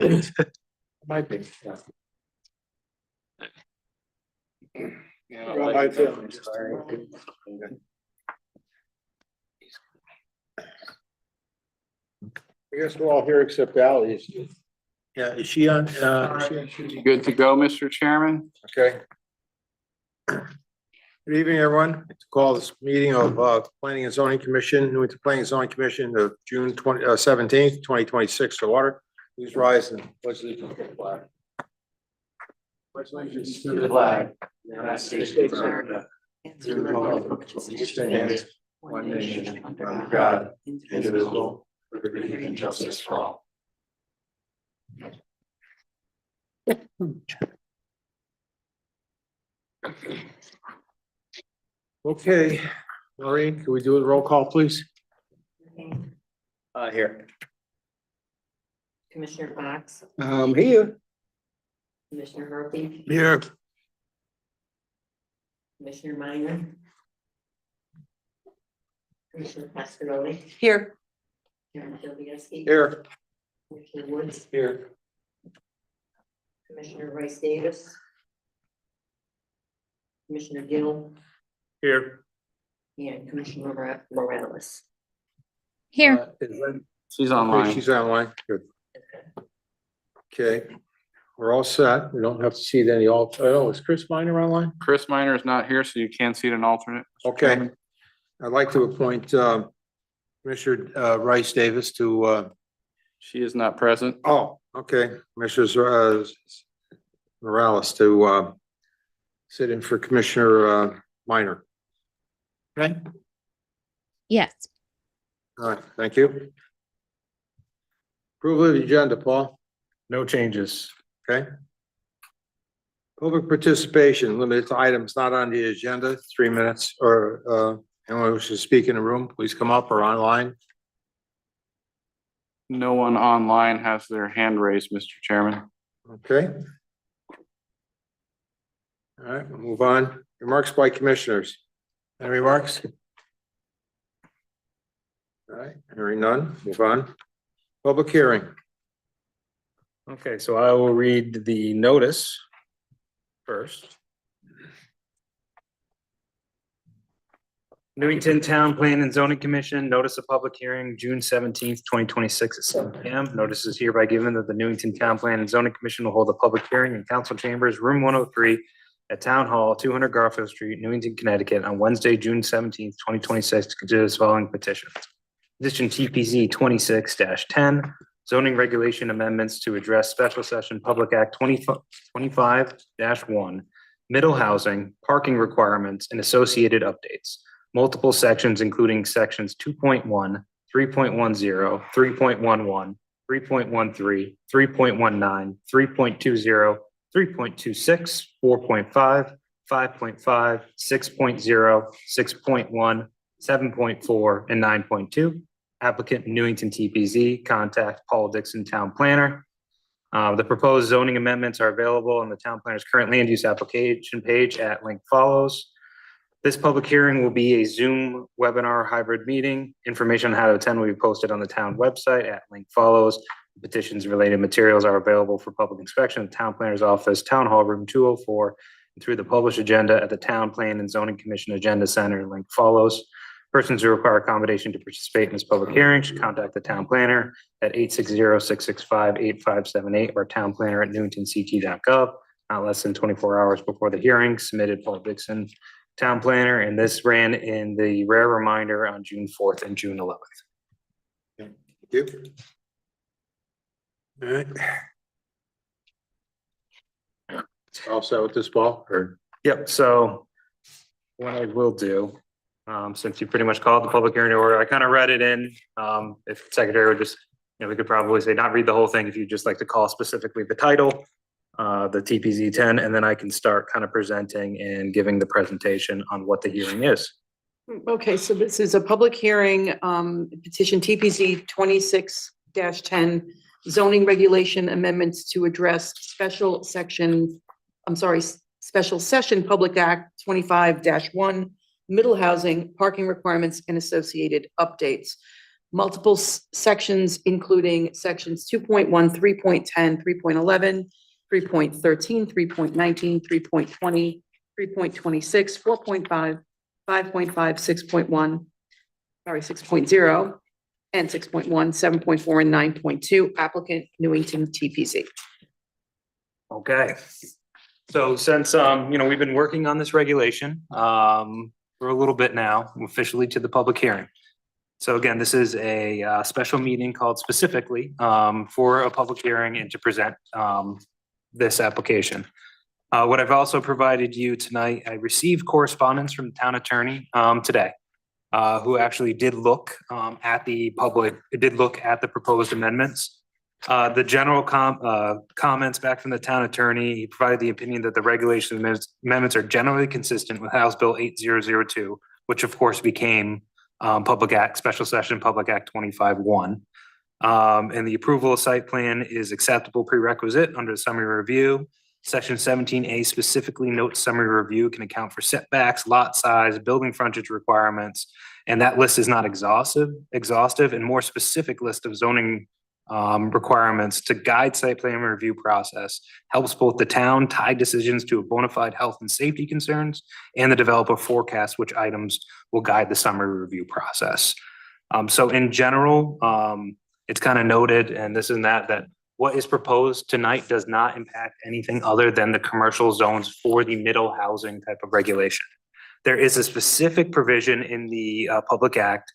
Might be. Yeah, Well, I feel- I guess we're all here except Ally. Yeah, is she on? Good to go, Mr. Chairman. Okay. Good evening, everyone. To call this meeting of Planning and Zoning Commission, Newington Planning and Zoning Commission of June 17th, 2026 to order. Please rise and pledge allegiance to the flag. Pledge allegiance to the flag. United States of America. To the republic for which it stands, one nation, under God, indivisible, with liberty and justice for all. Okay, Maureen, can we do a roll call, please? Here. Commissioner Fox, Here. Commissioner Murphy, Here. Commissioner Minor, Commissioner Pascarelli, Here. Karen Silvieski, Here. Commissioner Woods, Here. Commissioner Rice Davis, Commissioner Gill, Here. and Commissioner Morales. Here. She's online. She's online. Good. Okay, we're all set. We don't have to see any oh, is Chris Minor online? Chris Minor is not here, so you can't seat an alternate. Mr. Okay. Chairman. I'd like to appoint Commissioner Rice Davis to She is not present. okay, Commissioner Morales to sit in for Commissioner Minor. Okay, Yes. all right, thank you. Approval of the agenda, Paul. No changes. Okay. Public participation limited to items not on the agenda, 3 minutes, or anyone who wishes to speak in the room, please come up or online. No one online has their hand raised, Mr. Chairman. Okay. All right, we'll move on. Remarks by commissioners. Any remarks? All right, hearing none, move on. Public hearing. Okay, so I will read the notice first. Newington Town Plan and Zoning Commission, notice of public hearing, June 17th, 2026 at 7 p.m. Notice is hereby given that the Newington Town Plan and Zoning Commission will hold a public hearing in council chambers, room 103 at Town Hall, 200 Garfield Street, Newington, Connecticut, on Wednesday, June 17th, 2026 to consider the following petitions. Petition TPZ 26-10, zoning regulation amendments to address special session Public Act 25-1, middle housing, parking requirements, and associated updates. Multiple sections, including sections 2.1, 3.10, 3.11, 3.13, 3.19, 3.20, 3.26, 4.5, 5.5, 6.0, 6.1, 7.4, and 9.2. Applicant Newington TPZ, contact Paul Dixon, Town Planner. The proposed zoning amendments are available on the Town Planner's current land use application page at link follows. This public hearing will be a Zoom webinar hybrid meeting. Information on how to attend will be posted on the town website at link follows. Petitions related materials are available for public inspection at the Town Planner's office, Town Hall Room 204, and through the published agenda at the Town Plan and Zoning Commission Agenda Center, link follows. Persons who require accommodation to participate in this public hearing should contact the town planner at 860-665-8578 or townplanner@newingtonct.gov, not less than 24 hours before the hearing. Submitted, Paul Dixon, Town Planner, and this ran in the rare reminder on June 4th and June 11th. Thank you. All right. All set with this, Paul, or? Yep, so what I will do, since you pretty much called the public hearing to order, I kind of read it in. If secretary would just, we could probably say not read the whole thing if you'd just like to call specifically the title, the TPZ 10, and then I can start kind of presenting and giving the presentation on what the hearing is. Okay, so this is a public hearing, petition TPZ 26-10, zoning regulation amendments to address special session Public Act 25-1, middle housing, parking requirements, and associated updates. multiple sections, including sections 2.1, 3.10, 3.11, 3.13, 3.19, 3.20, 3.26, 4.5, 5.5, 6.1, sorry, 6.0, and 6.1, 7.4, and 9.2, applicant Newington TPC. Okay. So since, we've been working on this regulation, for a little bit now, officially to the public hearing. So again, this is a, special meeting called specifically, for a public hearing and to present, this application. What I've also provided you tonight, I received correspondence from the town attorney, today, who actually did look, at the proposed amendments. The general comments back from the town attorney, he provided the opinion that the regulation amendments are generally consistent with House Bill 8002, which of course became Public Act, Special Session Public Act 25-1. And the approval of site plan is acceptable prerequisite under the summary review. Section 17A specifically notes summary review can account for setbacks, lot size, building frontage requirements, and that list is not exhaustive, and more specific list of zoning requirements to guide site plan review process helps both the town tie decisions to a bona fide health and safety concerns and the developer forecast which items will guide the summary review process. So in general, it's kind of noted, and this and that what is proposed tonight does not impact anything other than the commercial zones for the middle housing type of regulation. There is a specific provision in the Public Act,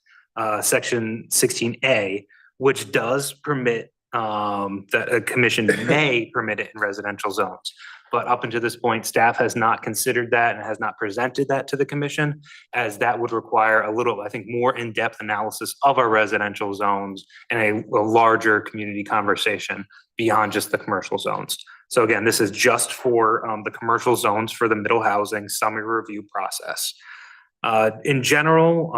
Section 16A, which does permit that a commission may permit it in residential zones. But up until this point, staff has not considered that and has not presented that to the commission, as that would require a little, I think, more in-depth analysis of our residential zones and a larger community conversation beyond just the commercial zones. So again, this is just for the commercial zones for the middle housing summary review process. In general,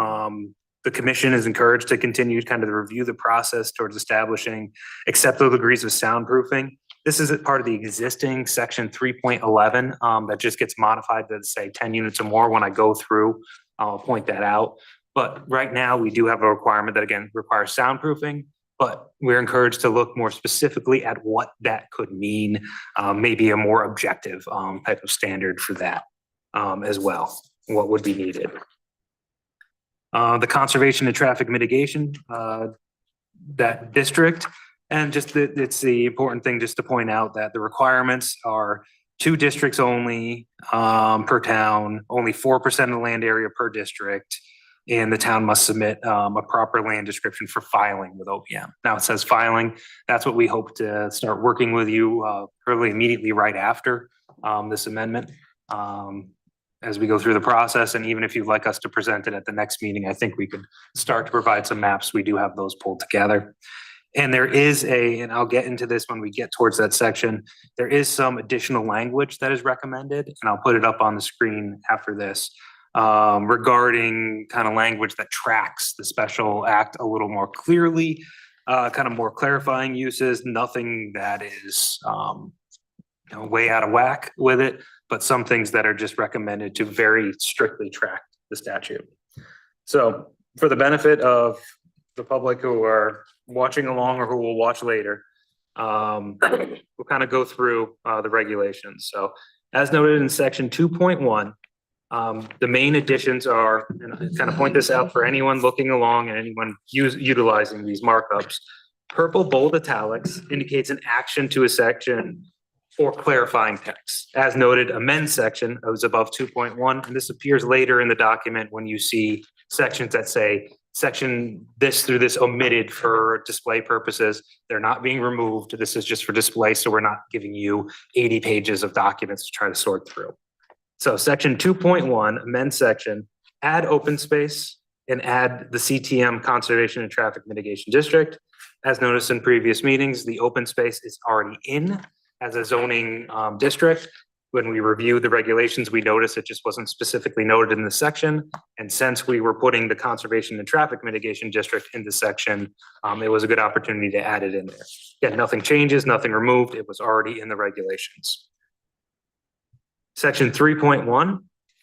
the commission is encouraged to continue kind of review the process towards establishing acceptable degrees of soundproofing. This is a part of the existing section 3.11 that just gets modified to say 10 units or more. When I go through, I'll point that out. But right now we do have a requirement that again requires soundproofing, but we're encouraged to look more specifically at what that could mean, maybe a more objective type of standard for that as well, what would be needed. The conservation and traffic mitigation, that district, and just it's the important thing just to point out that the requirements are 2 districts only per town, only 4% of the land area per district, and the town must submit a proper land description for filing with OPM. Now it says filing, that's what we hope to start working with you probably immediately right after this amendment. As we go through the process, and even if you'd like us to present it at the next meeting, I think we could start to provide some maps. We do have those pulled together. And there is and I'll get into this when we get towards that section, there is some additional language that is recommended, and I'll put it up on the screen after this, regarding kind of language that tracks the special act a little more clearly, kind of more clarifying uses, nothing that is way out of whack with it, but some things that are just recommended to very strictly track the statute. So for the benefit of the public who are watching along or who will watch later, we'll kind of go through the regulations. So as noted in section 2.1, the main additions are, and I kind of point this out for anyone looking along and anyone utilizing these markups, purple bold italics indicates an action to a section or clarifying text. As noted, amend section is above 2.1, and this appears later in the document when you see sections that say section this through this omitted for display purposes. They're not being removed. This is just for display, so we're not giving you 80 pages of documents to try to sort through. So section 2.1, amend section, add open space and add the CTM Conservation and Traffic Mitigation District. As noticed in previous meetings, the open space is already in as a zoning district. When we reviewed the regulations, we noticed it just wasn't specifically noted in the section. And since we were putting the Conservation and Traffic Mitigation District in the section, it was a good opportunity to add it in there. Again, nothing changes, nothing removed. It was already in the regulations. Section 3.1,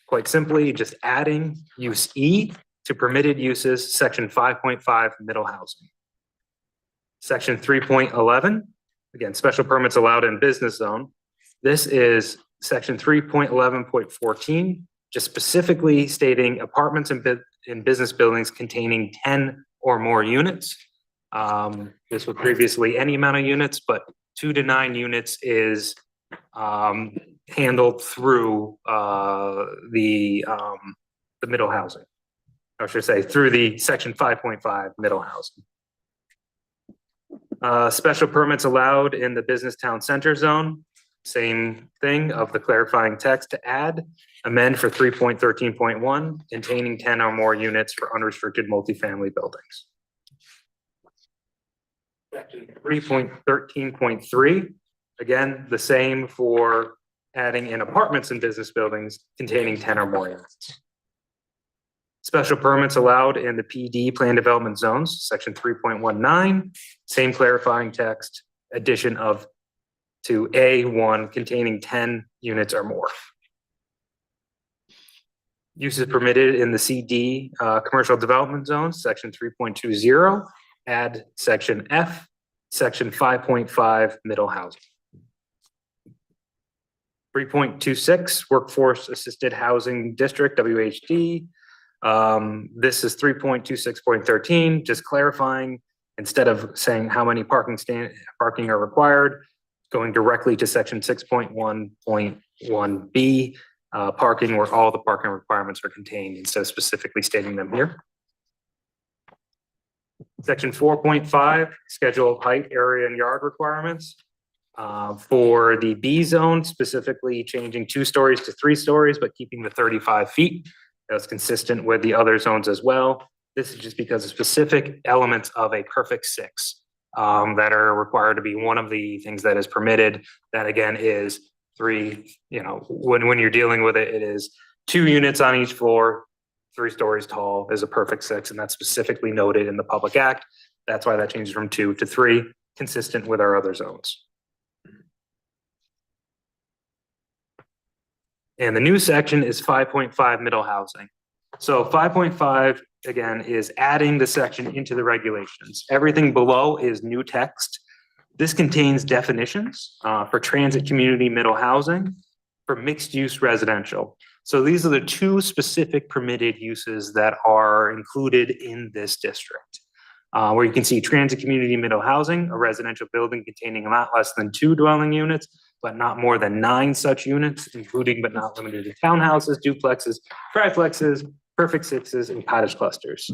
quite simply, just adding use E to permitted uses, section 5.5, middle housing. Section 3.11, again, special permits allowed in business zone. This is section 3.11.14, just specifically stating apartments in business buildings containing 10 or more units. This was previously any amount of units, but 2 to 9 units is handled through the middle housing. Or should I say through the section 5.5 middle housing. Special permits allowed in the business town center zone. Same thing of the clarifying text to add, amend for 3.13.1, containing 10 or more units for unrestricted multifamily buildings. Section 3.13.3, again, the same for adding in apartments in business buildings containing 10 or more units. Special permits allowed in the PD plan development zones, section 3.19, same clarifying text, addition of to A1 containing 10 units or more. Uses permitted in the CD commercial development zones, section 3.20, add section F, section 5.5 middle housing. 3.26 workforce assisted housing district, WHD. This is 3.26.13, just clarifying, instead of saying how many parking are required, going directly to section 6.1.1B, parking where all the parking requirements are contained instead of specifically stating them here. Section 4.5, schedule of height, area, and yard requirements. For the B zone, specifically changing 2 stories to 3 stories, but keeping the 35 feet. That's consistent with the other zones as well. This is just because of specific elements of a perfect 6 that are required to be one of the things that is permitted. That again is 3, when you're dealing with it, it is 2 units on each floor, 3 stories tall is a perfect 6, and that's specifically noted in the Public Act. That's why that changes from 2 to 3, consistent with our other zones. And the new section is 5.5 middle housing. So 5.5, again, is adding the section into the regulations. Everything below is new text. This contains definitions for transit community middle housing, for mixed use residential. So these are the 2 specific permitted uses that are included in this district. Where you can see transit community middle housing, a residential building containing not less than 2 dwelling units, but not more than 9 such units, including but not limited to townhouses, duplexes, triplexes, perfect 6s, and cottage clusters.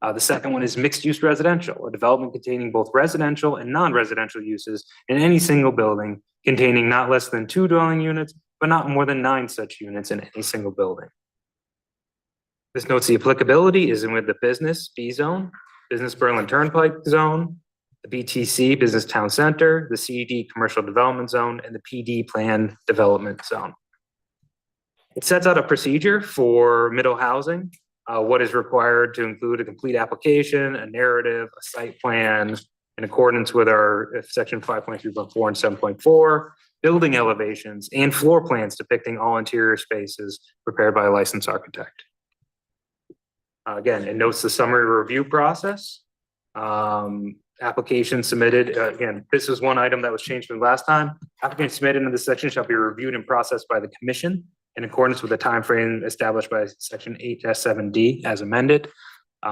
The second one is mixed use residential, a development containing both residential and non-residential uses in any single building containing not less than 2 dwelling units, but not more than 9 such units in any single building. This notes the applicability is in with the business B zone, business Berlin Turnpike zone, the BTC business town center, the CED commercial development zone, and the PD plan development zone. It sets out a procedure for middle housing, what is required to include a complete application, a narrative, a site plan, in accordance with our section 5.3.4 and 7.4, building elevations, and floor plans depicting all interior spaces prepared by a licensed architect. Again, it notes the summary review process. Application submitted, again, this is one item that was changed from last time. Applicant submitted in this section shall be reviewed and processed by the commission in accordance with the time frame established by section 8-7D as amended.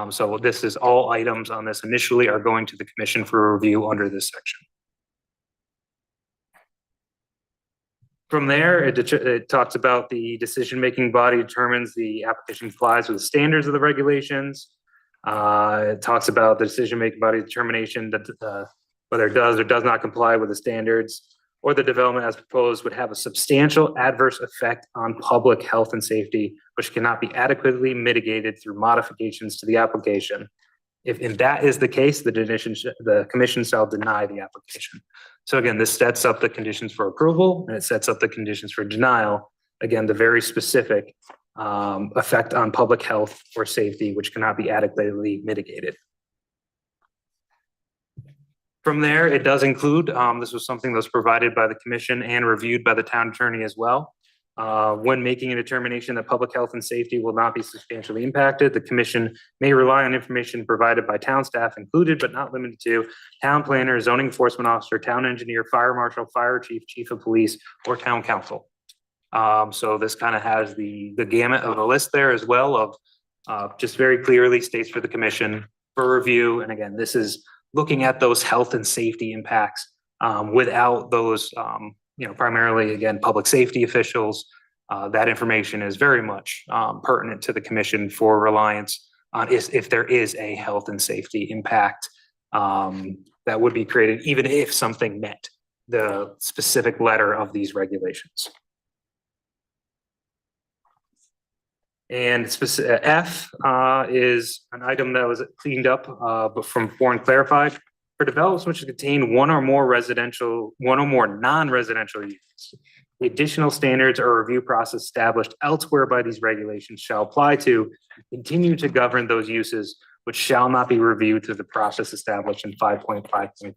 So this is all items on this initially are going to the commission for review under this section. From there, it talks about the decision-making body determines the application complies with the standards of the regulations. It talks about the decision-making body determination that whether it does or does not comply with the standards or the development as proposed would have a substantial adverse effect on public health and safety, which cannot be adequately mitigated through modifications to the application. If that is the case, the commission shall deny the application. So again, this sets up the conditions for approval and it sets up the conditions for denial. Again, the very specific effect on public health or safety, which cannot be adequately mitigated. From there, it does include, this was something that was provided by the commission and reviewed by the town attorney as well. When making a determination that public health and safety will not be substantially impacted, the commission may rely on information provided by town staff, included but not limited to town planner, zoning enforcement officer, town engineer, fire marshal, fire chief, chief of police, or town council. So this kind of has the gamut of a list there as well of just very clearly states for the commission for review. And again, this is looking at those health and safety impacts without those, primarily, again, public safety officials. That information is very much pertinent to the commission for reliance on if there is a health and safety impact that would be created, even if something met the specific letter of these regulations. And F is an item that was cleaned up but from before and clarified. For developments which contain one or more non-residential units, the additional standards or review process established elsewhere by these regulations shall apply to continue to govern those uses, which shall not be reviewed through the process established in 5.5.3.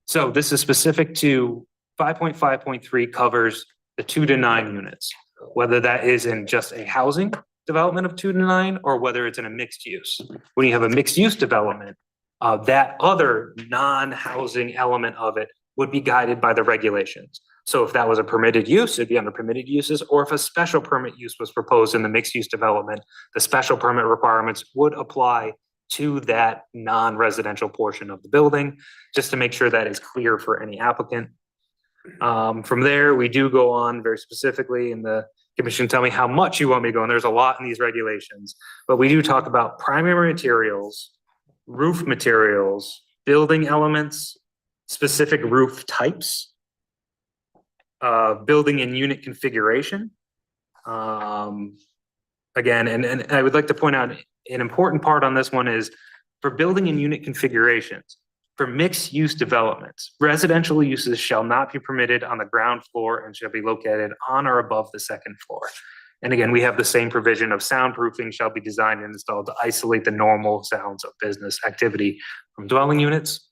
So this is specific to 5.5.3 covers the 2 to 9 units, whether that is in just a housing development of 2 to 9 or whether it's in a mixed use. When you have a mixed use development, that other non-housing element of it would be guided by the regulations. So if that was a permitted use, it'd be under permitted uses, or if a special permit use was proposed in the mixed use development, the special permit requirements would apply to that non-residential portion of the building, just to make sure that is clear for any applicant. From there, we do go on very specifically, and the commission tell me how much you want me to go, and there's a lot in these regulations, but we do talk about primary materials, roof materials, building elements, specific roof types, building and unit configuration. Again, and I would like to point out an important part on this one is for building and unit configurations. For mixed use developments, residential uses shall not be permitted on the ground floor and shall be located on or above the second floor. And again, we have the same provision of soundproofing shall be designed and installed to isolate the normal sounds of business activity from dwelling units.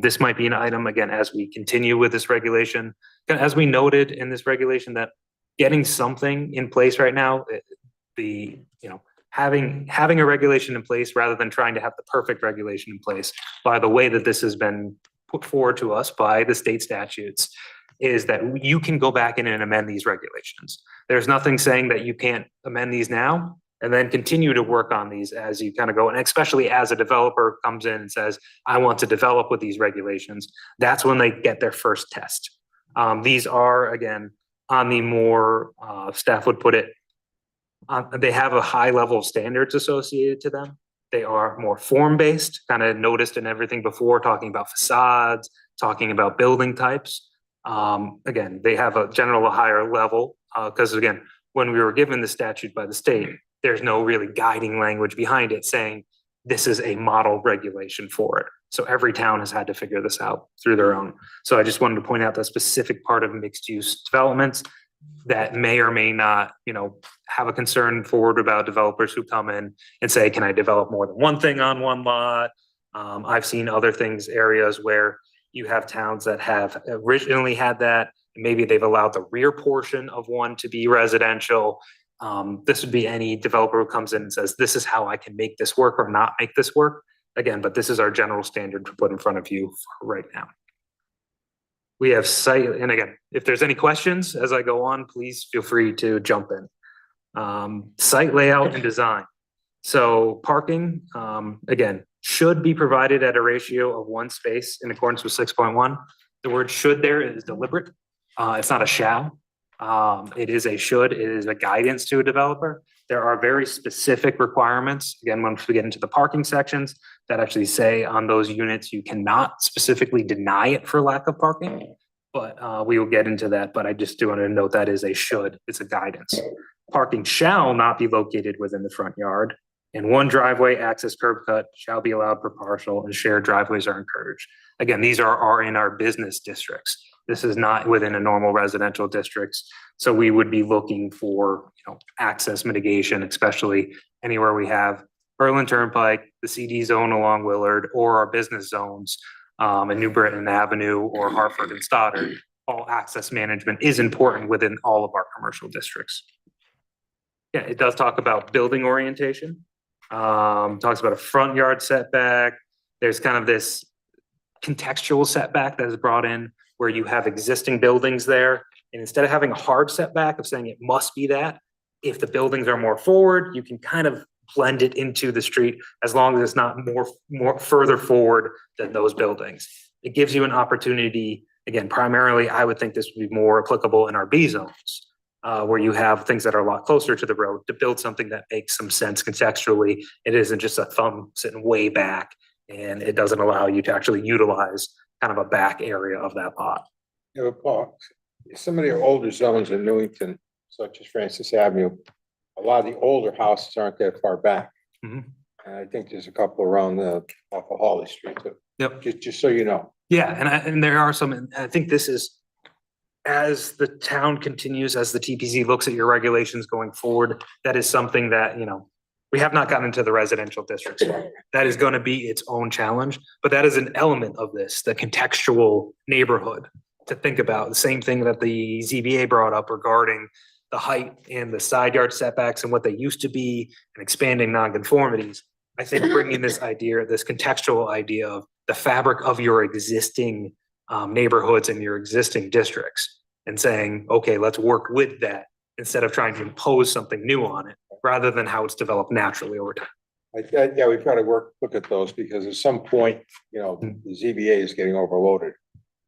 This might be an item, again, as we continue with this regulation, as we noted in this regulation, that getting something in place right now, having a regulation in place rather than trying to have the perfect regulation in place, by the way that this has been put forward to us by the state statutes, is that you can go back in and amend these regulations. There's nothing saying that you can't amend these now and then continue to work on these as you kind of go. And especially as a developer comes in and says, I want to develop with these regulations, that's when they get their first test. These are, again, on the more, staff would put it, they have a high level of standards associated to them. They are more form-based, kind of noticed in everything before, talking about facades, talking about building types. Again, they have a higher level, because again, when we were given the statute by the state, there's no really guiding language behind it saying this is a model regulation for it. So every town has had to figure this out through their own. So I just wanted to point out that specific part of mixed use developments that may or may not, have a concern forward about developers who come in and say, can I develop more than one thing on one lot? I've seen other areas where you have towns that have originally had that. Maybe they've allowed the rear portion of one to be residential. This would be any developer who comes in and says, this is how I can make this work or not make this work. Again, but this is our general standard to put in front of you right now. We have site, and again, if there's any questions as I go on, please feel free to jump in. Site layout and design. So parking, again, should be provided at a ratio of 1 space in accordance with 6.1. The word should there is deliberate. It's not a shall. It is a should. It is a guidance to a developer. There are very specific requirements. Again, once we get into the parking sections, that actually say on those units, you cannot specifically deny it for lack of parking. But we will get into that. But I just do want to note that is a should. It's a guidance. Parking shall not be located within the front yard. And one driveway access curb cut shall be allowed per parcel, and shared driveways are encouraged. Again, these are in our business districts. This is not within a normal residential districts. So we would be looking for, access mitigation, especially anywhere we have Berlin Turnpike, the CD zone along Willard, or our business zones in New Britain Avenue or Hartford and Stoddard. all access management is important within all of our commercial districts. Yeah, it does talk about building orientation. Talks about a front yard setback. There's kind of this contextual setback that is brought in where you have existing buildings there. And instead of having a hard setback of saying it must be that, if the buildings are more forward, you can kind of blend it into the street as long as it's not more further forward than those buildings. It gives you an opportunity, again, primarily, I would think this would be more applicable in our B zones, where you have things that are a lot closer to the road to build something that makes some sense contextually. It isn't just a thumb sitting way back, and it doesn't allow you to actually utilize kind of a back area of that lot. Yeah, but Paul, some of the older zones in Newington, such as Francis Avenue, a lot of the older houses aren't that far back. Mhm. And I think there's a couple around the, off of Holly Street too. Yep. Just so you know. Yeah, and there are some, and I think this is, as the town continues, as the TPZ looks at your regulations going forward, that is something that, you know, we have not gotten into the residential districts yet. That is going to be its own challenge, but that is an element of this, the contextual neighborhood to think about. The same thing that the ZBA brought up regarding the height and the side yard setbacks and what they used to be and expanding nonconformities. I think bringing this idea, this contextual idea of the fabric of your existing neighborhoods and your existing districts and saying, okay, let's work with that instead of trying to impose something new on it, rather than how it's developed naturally over time. Yeah, we've got to look at those because at some point, you know, the ZBA is getting overloaded.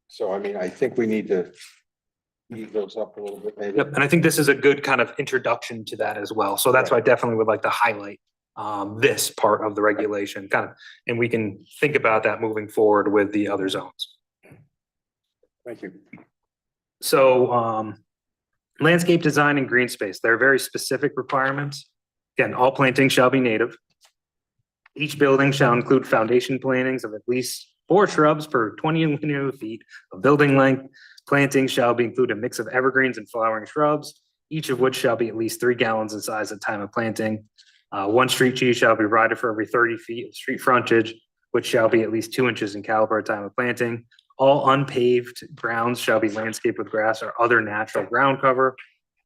So I mean, I think we need to ease those up a little bit maybe. Yep, and I think this is a good kind of introduction to that as well. So that's why I definitely would like to highlight this part of the regulation kind of, and we can think about that moving forward with the other zones. Thank you. So landscape design and green space, there are very specific requirements. Again, all plantings shall be native. Each building shall include foundation plantings of at least 4 shrubs per 20 linear feet of building length. Plantings shall be include a mix of evergreens and flowering shrubs, each of which shall be at least 3 gallons in size at time of planting. 1 street tree shall be provided for every 30 feet of street frontage, which shall be at least 2 inches in caliber at time of planting. All unpaved grounds shall be landscaped with grass or other natural ground cover.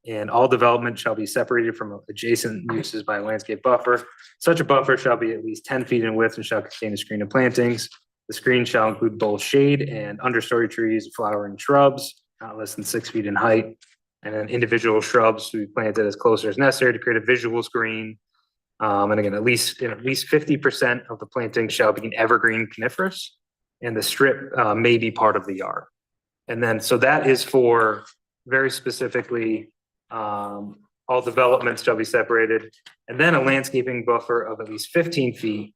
And all development shall be separated from adjacent uses by a landscape buffer. Such a buffer shall be at least 10 feet in width and shall contain a screen of plantings. The screen shall include both shade and understory trees, flowering shrubs, not less than 6 feet in height. And then individual shrubs to be planted as close as necessary to create a visual screen. And again, at least 50% of the planting shall be an evergreen coniferous, and the strip may be part of the yard. And then, so that is for very specifically, all developments shall be separated. And then a landscaping buffer of at least 15 feet,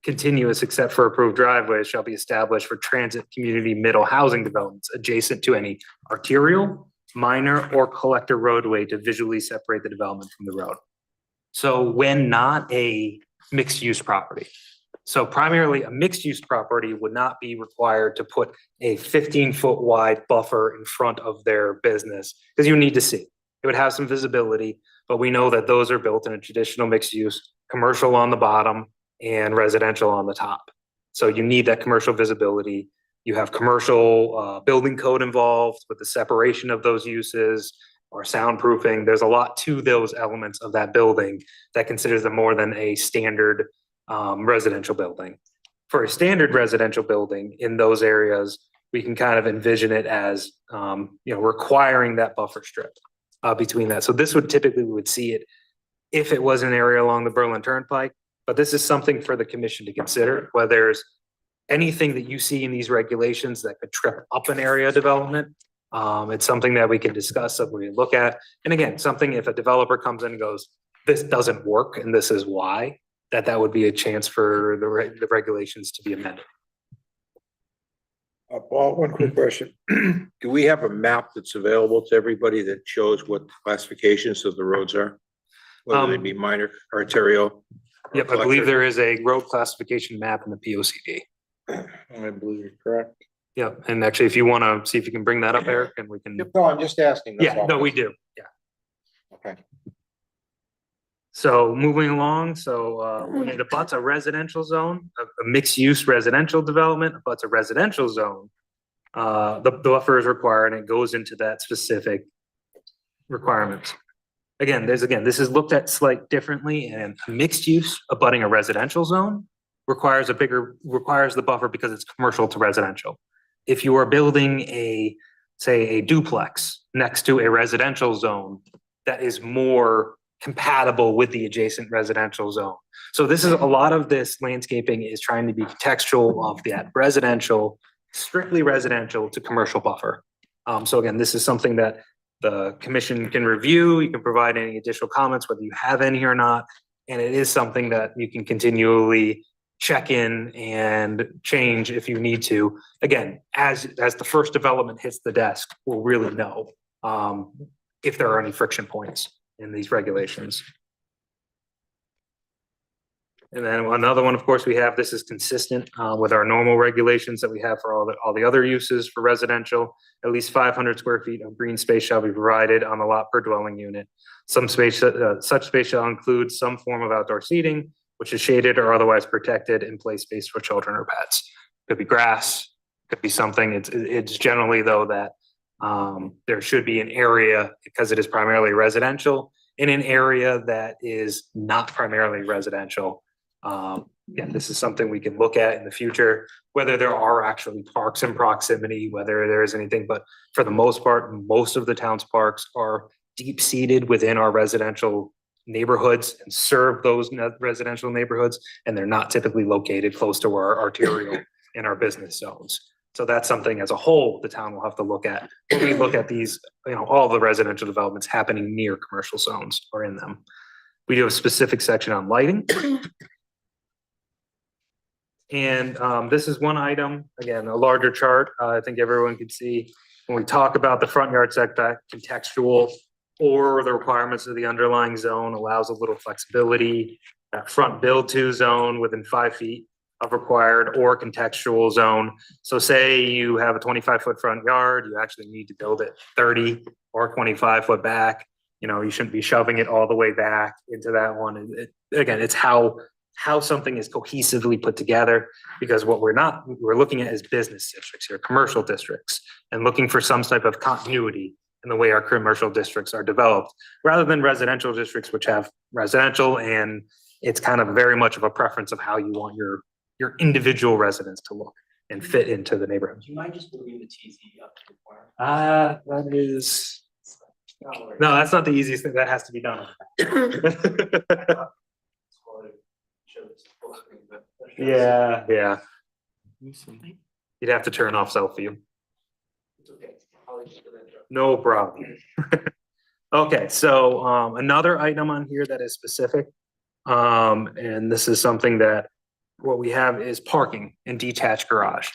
continuous except for approved driveways, shall be established for transit community middle housing developments adjacent to any arterial, minor, or collector roadway to visually separate the development from the road. So when not a mixed-use property, so primarily a mixed-use property would not be required to put a 15-foot wide buffer in front of their business, because you need to see. It would have some visibility, but we know that those are built in a traditional mixed-use, commercial on the bottom and residential on the top. So you need that commercial visibility. You have commercial building code involved with the separation of those uses or soundproofing. There's a lot to those elements of that building that considers them more than a standard residential building. For a standard residential building in those areas, we can kind of envision it as, requiring that buffer strip between that. So this would typically, we would see it if it was an area along the Berlin Turnpike, but this is something for the commission to consider, whether there's anything that you see in these regulations that could trip up an area development. It's something that we can discuss, something we look at. And again, something if a developer comes in and goes, this doesn't work and this is why, that would be a chance for the regulations to be amended. Paul, one quick question. Do we have a map that's available to everybody that shows what the classifications of the roads are? Whether they be minor, arterial? or Yep, I believe collector? there is a road classification map in the P O C D. I believe you're correct. Yep, and actually, if you want to see if you can bring that up, Eric, and we can, No, I'm just asking. that's yeah, all. no, we do, yeah. Okay. So moving along, so when it abuts a residential zone, a mixed use residential development abuts a residential zone. the buffer is required and it goes into that specific requirements. Again, this is looked at slight differently, and mixed use abutting a residential zone requires the buffer because it's commercial to residential. If you are building say a duplex next to a residential zone, that is more compatible with the adjacent residential zone. So this is a lot of this landscaping is trying to be contextual of that residential, strictly residential to commercial buffer. So again, this is something that the commission can review. You can provide any additional comments, whether you have any or not. And it is something that you can continually check in and change if you need to. Again, as the first development hits the desk, we'll really know if there are any friction points in these regulations. And then another one, of course, we have, this is consistent with our normal regulations that we have for all the other uses for residential. At least 500 square feet of green space shall be provided on the lot per dwelling unit. Some space, such space shall include some form of outdoor seating, which is shaded or otherwise protected in play space for children or pets. Could be grass, could be something. It's generally though that there should be an area, because it is primarily residential, in an area that is not primarily residential. Yeah, this is something we can look at in the future, whether there are actually parks in proximity, whether there is anything, but for the most part, most of the town's parks are deep seated within our residential neighborhoods and serve those residential neighborhoods, and they're not typically located close to our arterial and our business zones. So that's something as a whole, the town will have to look at when we look at these, all the residential developments happening near commercial zones or in them. We do have a specific section on lighting. And this is one item, again, a larger chart. I think everyone can see when we talk about the front yard setback, contextual or the requirements of the underlying zone allows a little flexibility. That front build to zone within 5 feet of required or contextual zone. So say you have a 25-foot front yard, you actually need to build it 30 or 25 foot back. You shouldn't be shoving it all the way back into that one. Again, it's how something is cohesively put together, because what we're looking at is business districts here, commercial districts, and looking for some type of continuity in the way our commercial districts are developed, rather than residential districts, which have residential, and it's kind of very much of a preference of how you want your individual residents to look and fit into the neighborhood. Do you mind just moving the TZ up to the corner? That is, no, that's not the easiest thing. That has to be done. Yeah. You'd have to turn off self-view. It's okay. I'll leave it for that. No problem. Okay, so another item on here that is specific, and this is something that what we have is parking and detached garage.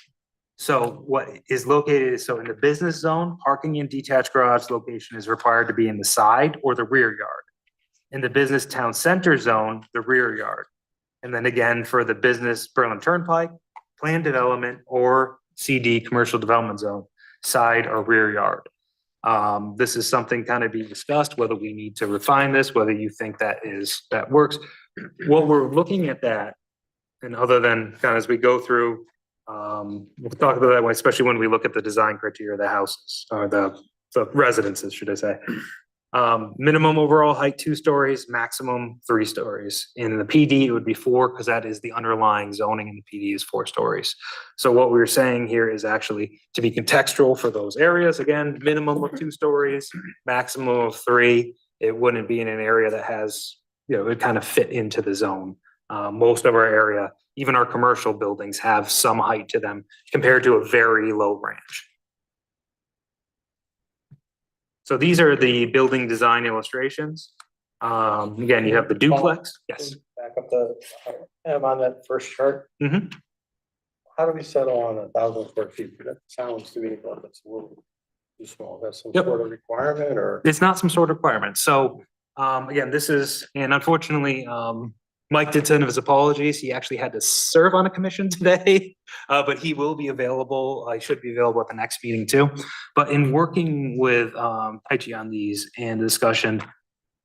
So what is located, so in the business zone, parking in detached garage location is required to be in the side or the rear yard. In the business town center zone, the rear yard. And then again, for the business Berlin Turnpike, planned development, or CD commercial development zone, side or rear yard. This is something kind of being discussed, whether we need to refine this, whether you think that works. What we're looking at that, and other than kind of as we go through, we'll talk about that one, especially when we look at the design criteria of the houses, or the residences, should I say. Minimum overall height 2 stories, maximum 3 stories. In the PD, it would be 4, because that is the underlying zoning, and the PD is 4 stories. So what we're saying here is actually to be contextual for those areas. Again, minimum of 2 stories, maximum of 3. It wouldn't be in an area that has, it would kind of fit into the zone. Most of our area, even our commercial buildings, have some height to them compared to a very low range. So these are the building design illustrations. Again, you have the duplex. Yes. Back up I'm on that first chart. Mhm. How do we settle on 1,000 square feet? That sounds to me like it's a little too small. That's some Yep. sort of requirement, or? It's not some sort of requirement. So, again, this is, and unfortunately, Mike did send his apologies. He actually had to serve on a commission today, but he will be available. He should be available at the next meeting too. But in working with Taichi on these and the discussion,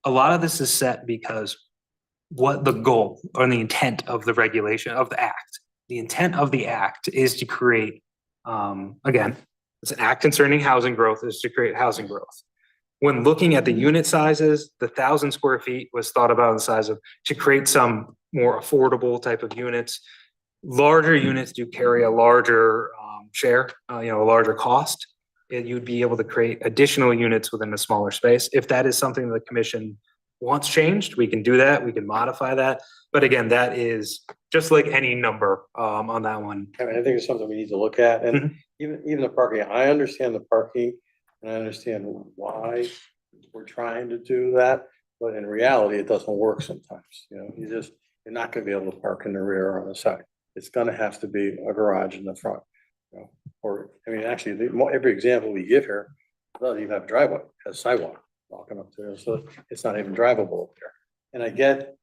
a lot of this is set because what the goal or the intent of the regulation of the act, the intent of the act is to create, again, It's an act concerning housing growth is to create housing growth. When looking at the unit sizes, the 1,000 square feet was thought about in the size of to create some more affordable type of units. Larger units do carry a larger share, a larger cost. And you'd be able to create additional units within a smaller space. If that is something the commission wants changed, we can do that. We can modify that. But again, that is just like any number on that one. I mean, I think it's something we need to look at, and Mhm. even the parking, I understand the parking, and I understand why we're trying to do that, but in reality, it doesn't work sometimes, you're not gonna be able to park in the rear or on the side. It's gonna have to be a garage in the front, or, I mean, actually, every example we give here, doesn't even have a driveway, it has sidewalk walking up there, so it's not even drivable up there. And I get,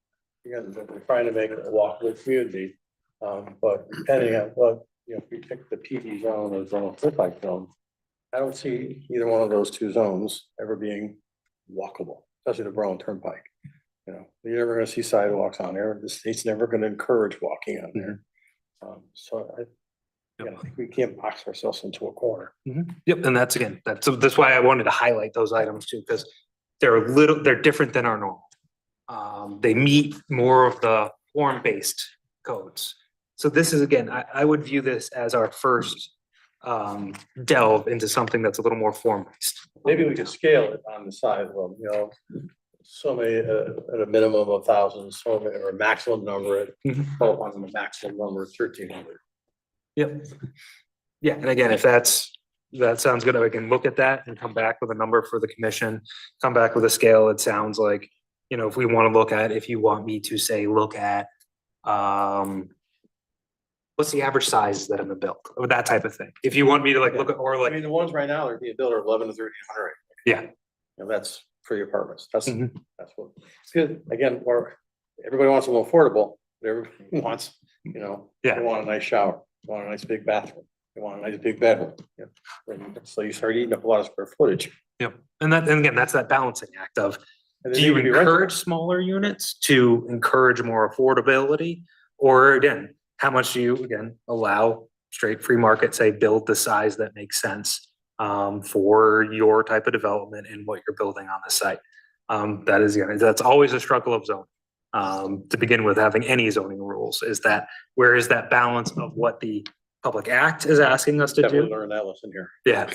we're trying to make it a walkable community, but depending on what, if we pick the PD zone or zone turnpike zone, I don't see either one of those two zones ever being walkable, especially the Berlin Turnpike. You're never gonna see sidewalks on there. The state's never gonna encourage walking on there. So I think we can't box ourselves into a corner. Yep, and that's why I wanted to highlight those items too, because they're different than our normal. They meet more of the form-based codes. So this is, again, I would view this as our first delve into something that's a little more form-based. Maybe we could scale it on the side of them, so many at a minimum of 1,000, so many, or a maximum number at on the maximum number of 1,300. Yep. Yeah, and again, if that sounds good, I can look at that and come back with a number for the commission, come back with a scale. It sounds like, if we want to look at, if you want me to say, look at, what's the average size that have been built, or that type of thing. If you want me to look at, or I mean, the ones right now that are being built are 11 to 1,300. Yeah. That's for your apartments. That's Mhm. what, it's good. Again, everybody wants them affordable, but everybody wants, Yeah. they want a nice shower, they want a nice big bathroom, they want a nice big bedroom. So you start eating up a lot of square footage. Yep. And again, that's that balancing act of, And do they you need to be rentable. encourage smaller units to encourage more affordability? Or again, how much do you, again, allow straight free market, say, build the size that makes sense for your type of development and what you're building on the site? That's always a struggle of zoning. To begin with, having any zoning rules is that, where is that balance of what the Public Act is asking us to Definitely do? learn that lesson here. Yeah,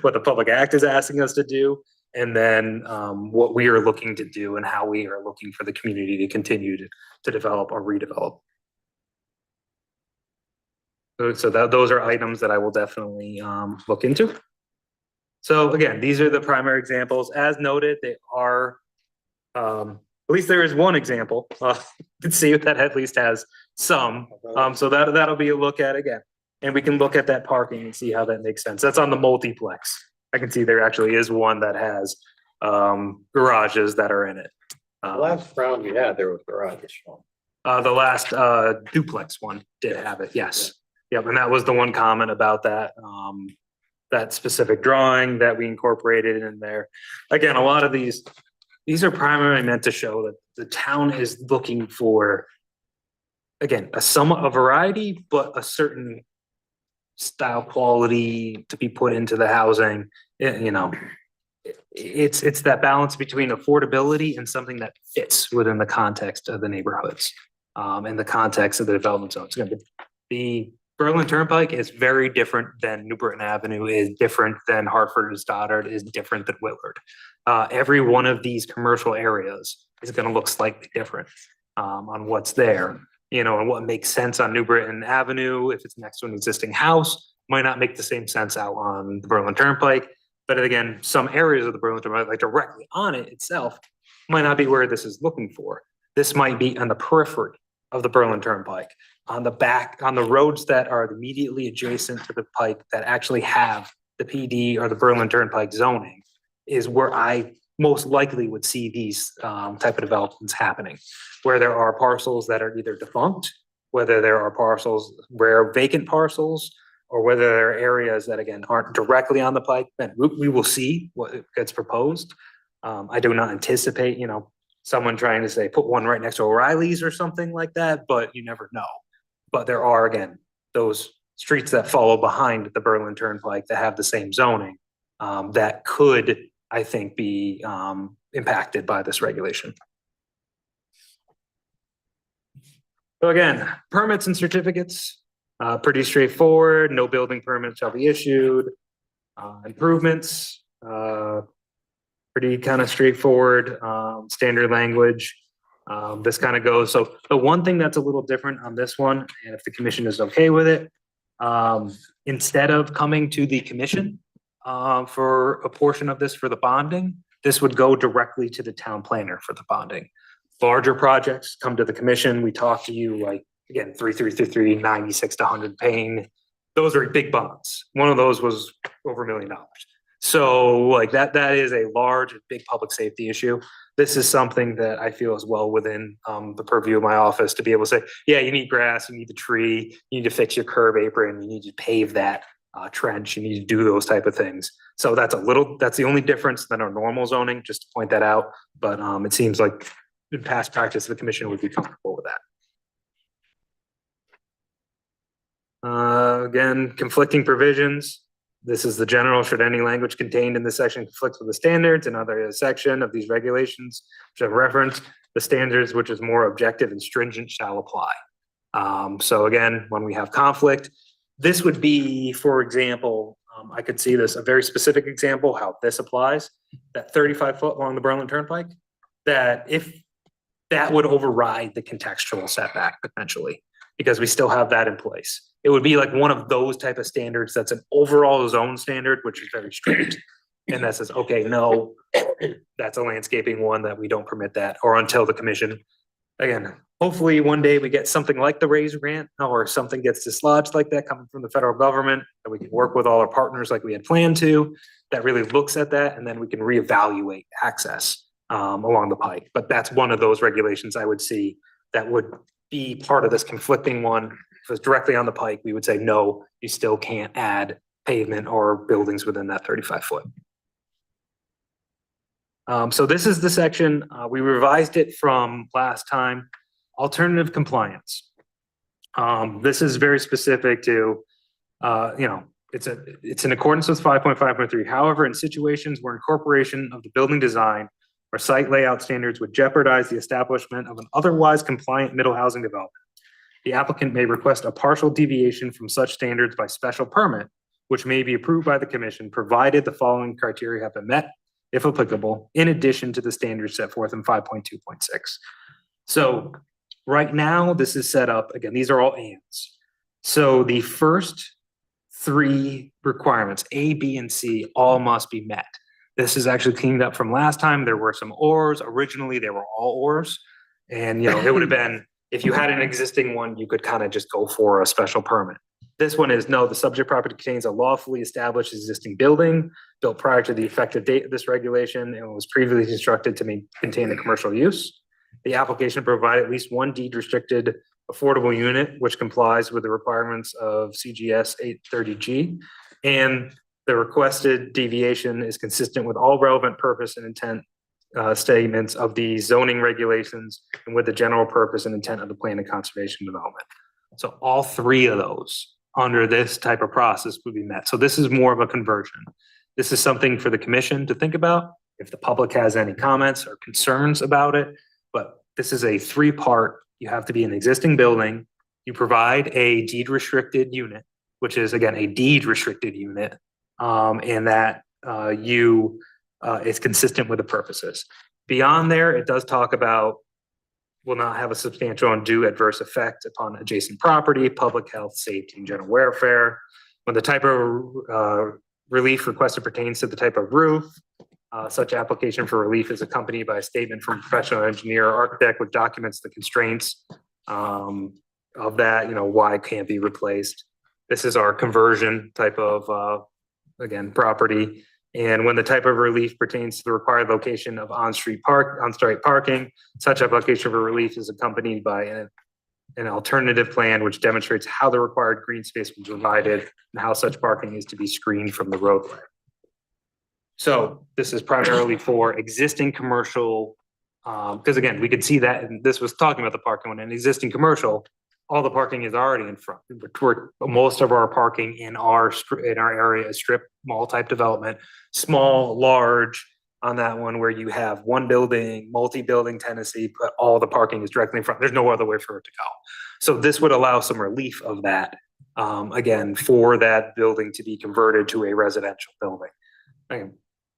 what the Public Act is asking us to do, and then what we are looking to do and how we are looking for the community to continue to develop or redevelop. So those are items that I will definitely look into. So again, these are the primary examples. As noted, they are, at least there is one example. You can see that at least has some. So that'll be a look at again. And we can look at that parking and see how that makes sense. That's on the multiplex. I can see there actually is one that has garages that are in it. The last round we had, there was garages. The last duplex one did have it, yes. Yep, and that was the one comment about that, that specific drawing that we incorporated in there. Again, a lot of these are primarily meant to show that the town is looking for, again, a variety, but a certain style quality to be put into the housing. It's that balance between affordability and something that fits within the context of the neighborhoods, and the context of the development zones. The Berlin Turnpike is very different than New Britain Avenue, is different than Hartford and Stoddard, is different than Willard. Every one of these commercial areas is going to look slightly different on what's there, and what makes sense on New Britain Avenue. If it's next to an existing house, might not make the same sense out on the Berlin Turnpike. But again, some areas of the Berlin Turnpike, like directly on it itself, might not be where this is looking for. This might be on the periphery of the Berlin Turnpike, on the back, on the roads that are immediately adjacent to the pike that actually have the PD or the Berlin Turnpike zoning, is where I most likely would see these type of developments happening, where there are parcels that are either defunct, whether there are parcels where vacant parcels, or whether there are areas that, again, aren't directly on the pike. Then we will see what gets proposed. I do not anticipate, someone trying to say, put one right next to O'Reilly's or something like that, but you never know. But there are, again, those streets that follow behind the Berlin Turnpike that have the same zoning, that could, I think, be, impacted by this regulation. So again, permits and certificates, pretty straightforward. No building permit shall be issued. Improvements, pretty kind of straightforward, standard language. This kind of goes, so the one thing that's a little different on this one, and if the commission is okay with it, instead of coming to the commission for a portion of this for the bonding, this would go directly to the town planner for the bonding. Larger projects come to the commission. We talk to you like, again, 3333, 96 to 100 paying. Those are big bonds. One of those was over $1 million. So like that is a large, big public safety issue. This is something that I feel is well within the purview of my office to be able to say, yeah, you need grass, you need the tree, you need to fix your curb apron, you need to pave that trench, you need to do those type of things. So that's the only difference than our normal zoning, just to point that out. But it seems like in past practice, the commission would be comfortable with that. Again, conflicting provisions. This is the general, should any language contained in this section conflict with the standards and other section of these regulations, which have referenced the standards, which is more objective and stringent shall apply. So again, when we have conflict, this would be, for example, I could see this, a very specific example, how this applies, that 35 foot along the Berlin Turnpike, that if that would override the contextual setback potentially, because we still have that in place. It would be like one of those type of standards that's an overall zone standard, which is very strict. And that says, okay, no, that's a landscaping one that we don't permit that, or until the commission. Again, hopefully one day we get something like the RAISE grant or something gets dislodged like that coming from the federal government, that we can work with all our partners like we had planned to, that really looks at that, and then we can reevaluate access along the pike. But that's one of those regulations I would see that would be part of this conflicting one. If it's directly on the pike, we would say, no, you still can't add pavement or buildings within that 35 foot. So this is the section, we revised it from last time, alternative compliance. This is very specific to, it's in accordance with 5.5.3. However, in situations where incorporation of the building design or site layout standards would jeopardize the establishment of an otherwise compliant middle housing development, the applicant may request a partial deviation from such standards by special permit, which may be approved by the commission, provided the following criteria have been met, if applicable, in addition to the standards set forth in 5.2.6. So right now, this is set up, again, these are all ands. So the first three requirements, A, B, and C, all must be met. This is actually cleaned up from last time. There were some ors. Originally, they were all ors. And, it would have been, if you had an existing one, you could kind of just go for a special permit. This one is, no, the subject property contains a lawfully established existing building built prior to the effective date of this regulation and was previously constructed to contain a commercial use. The application provide at least one deed restricted affordable unit, which complies with the requirements of CGS 830G. And the requested deviation is consistent with all relevant purpose and intent statements of the zoning regulations and with the general purpose and intent of the plan of conservation development. So all three of those under this type of process would be met. So this is more of a conversion. This is something for the commission to think about if the public has any comments or concerns about it. But this is a three-part. You have to be an existing building. You provide a deed restricted unit, which is again a deed restricted unit, and that is consistent with the purposes. Beyond there, it does talk about will not have a substantial undue adverse effect upon adjacent property, public health, safety, and general welfare. When the type of relief requested pertains to the type of roof, such application for relief is accompanied by a statement from a professional engineer or architect which documents the constraints of that, why it can't be replaced. This is our conversion type of, again, property. And when the type of relief pertains to the required location of on-street parking, such application for relief is accompanied by an alternative plan which demonstrates how the required green space was provided and how such parking is to be screened from the roadway. So this is primarily for existing commercial, because again, we could see that, and this was talking about the parking one, an existing commercial, all the parking is already in front. Most of our parking in our area is strip mall type development, small, large on that one where you have one building, multi-building tenancy, but all the parking is directly in front. There's no other way for it to go. So this would allow some relief of that, again, for that building to be converted to a residential building.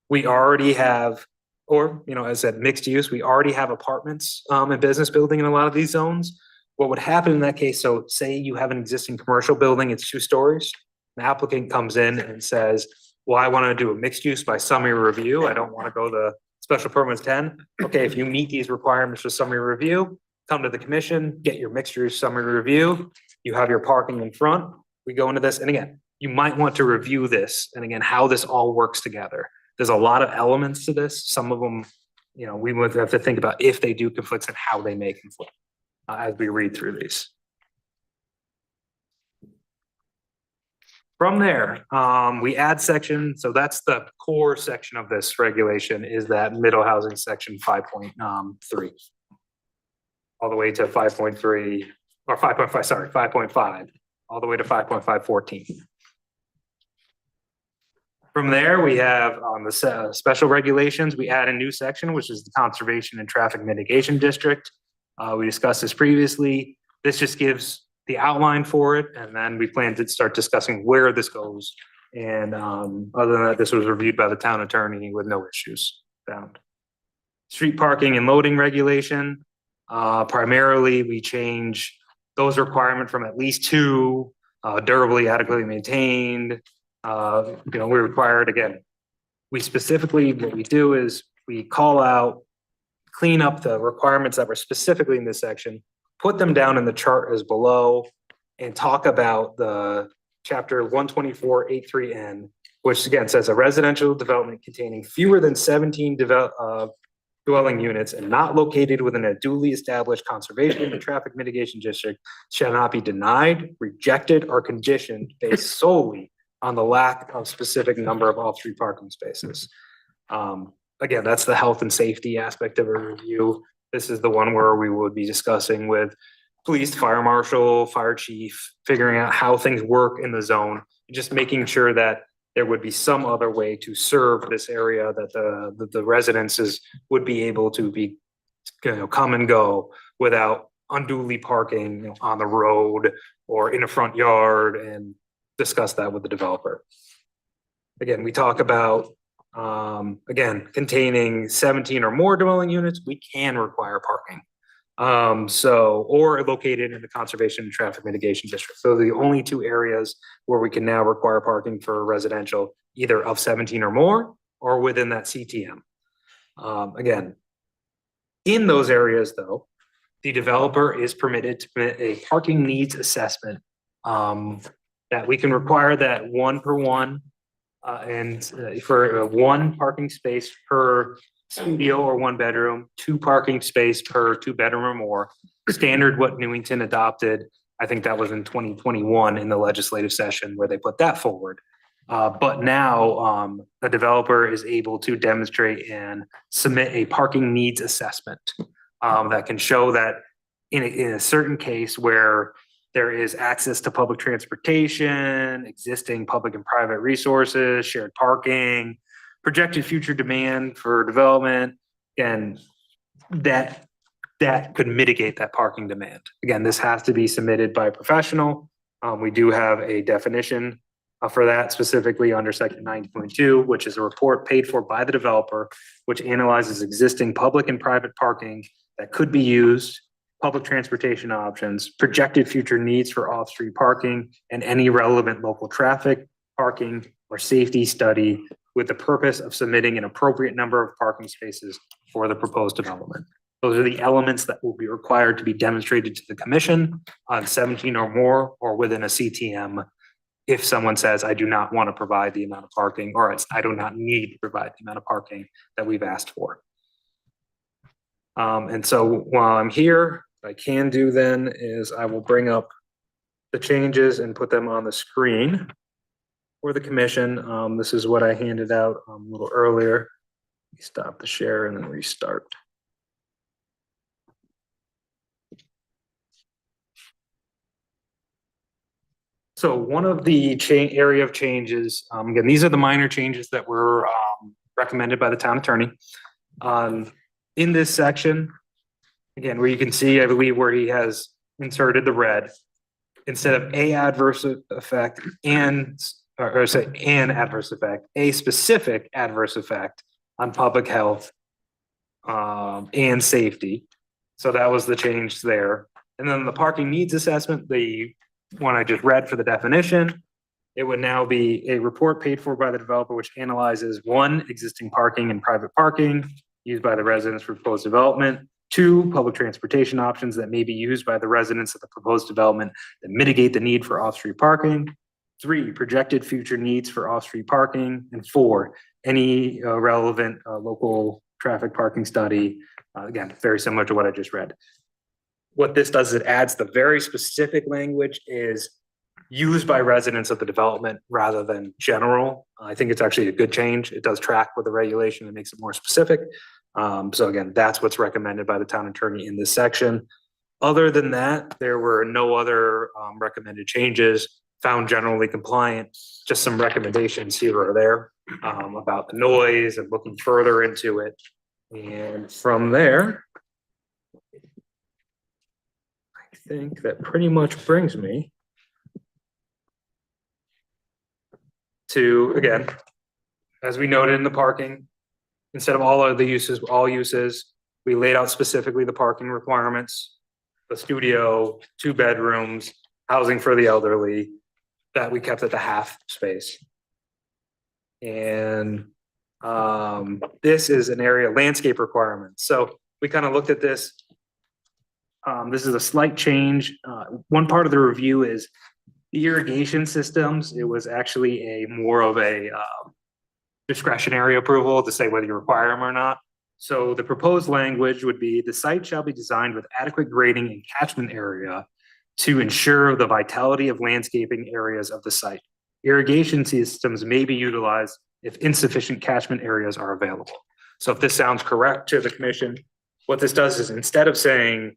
We already have, or, as I said, mixed use, we already have apartments and business building in a lot of these zones. What would happen in that case, so say you have an existing commercial building, it's 2 stories. The applicant comes in and says, well, I want to do a mixed use by summary review. I don't want to go the special permits 10. Okay, if you meet these requirements for summary review, come to the commission, get your mixed use summary review. You have your parking in front. We go into this, and again, you might want to review this, and again, how this all works together. There's a lot of elements to this. Some of them, we would have to think about if they do conflict and how they may conflict as we read through these. From there, we add section, so that's the core section of this regulation is that middle housing section 5.3. All the way to 5.3, or 5.5, sorry, 5.5, all the way to 5.514. From there, we have on the special regulations, we add a new section, which is the Conservation and Traffic Mitigation District. We discussed this previously. This just gives the outline for it, and then we plan to start discussing where this goes. And other than that, this was reviewed by the town attorney with no issues found. Street parking and loading regulation. Primarily, we change those requirements from at least 2, durably adequately maintained. We require it again. We specifically, what we do is we call out, clean up the requirements that were specifically in this section, put them down in the chart as below, and talk about the chapter 124.83N, which again says a residential development containing fewer than 17 dwelling units and not located within a duly established conservation and traffic mitigation district shall not be denied, rejected, or conditioned based solely on the lack of specific number of off-street parking spaces. Again, that's the health and safety aspect of a review. This is the one where we would be discussing with police, fire marshal, fire chief, figuring out how things work in the zone, just making sure that there would be some other way to serve this area that the residences would be able to be, come and go without unduly parking on the road or in a front yard, and discuss that with the developer. Again, we talk about, again, containing 17 or more dwelling units, we can require parking. Or located in the conservation and traffic mitigation district. So the only 2 areas where we can now require parking for residential, either of 17 or more, or within that CTM. Again, in those areas though, the developer is permitted to permit a parking needs assessment, that we can require that 1 per 1, and for 1 parking space per studio or 1 bedroom, 2 parking space per 2 bedroom or more. Standard what Newington adopted, I think that was in 2021 in the legislative session where they put that forward. But now the developer is able to demonstrate and submit a parking needs assessment that can show that in a certain case where there is access to public transportation, existing public and private resources, shared parking, projected future demand for development, and that could mitigate that parking demand. Again, this has to be submitted by a professional. We do have a definition for that specifically under section 9.2, which is a report paid for by the developer, which analyzes existing public and private parking that could be used, public transportation options, projected future needs for off-street parking, and any relevant local traffic, parking, or safety study with the purpose of submitting an appropriate number of parking spaces for the proposed development. Those are the elements that will be required to be demonstrated to the commission on 17 or more, or within a CTM. If someone says, I do not want to provide the amount of parking, or I do not need to provide the amount of parking that we've asked for. And so while I'm here, what I can do then is I will bring up the changes and put them on the screen for the commission. This is what I handed out a little earlier. Stop the share and then restart. So one of the area of changes, again, these are the minor changes that were recommended by the town attorney. In this section, again, where you can see, I believe, where he has inserted the red, instead of a adverse effect or say an adverse effect, a specific adverse effect on public health and safety. So that was the change there. And then the parking needs assessment, the one I just read for the definition, it would now be a report paid for by the developer which analyzes one, existing parking and private parking used by the residents for proposed development. Two, public transportation options that may be used by the residents of the proposed development that mitigate the need for off-street parking. Three, projected future needs for off-street parking. And four, any relevant local traffic parking study. Again, very similar to what I just read. What this does is it adds the very specific language is used by residents of the development rather than general. I think it's actually a good change. It does track with the regulation and makes it more specific. So again, that's what's recommended by the town attorney in this section. Other than that, there were no other recommended changes, found generally compliant, just some recommendations here or there about the noise and looking further into it. And from there, I think that pretty much brings me to, again, as we noted in the parking, instead of all of the uses, all uses, we laid out specifically the parking requirements, the studio, 2 bedrooms, housing for the elderly, that we kept at the half space. And this is an area landscape requirements. So we kind of looked at this. This is a slight change. One part of the review is the irrigation systems. It was actually a more of a discretionary approval to say whether you require them or not. So the proposed language would be the site shall be designed with adequate grading and catchment area to ensure the vitality of landscaping areas of the site. Irrigation systems may be utilized if insufficient catchment areas are available. So if this sounds correct to the commission, what this does is instead of saying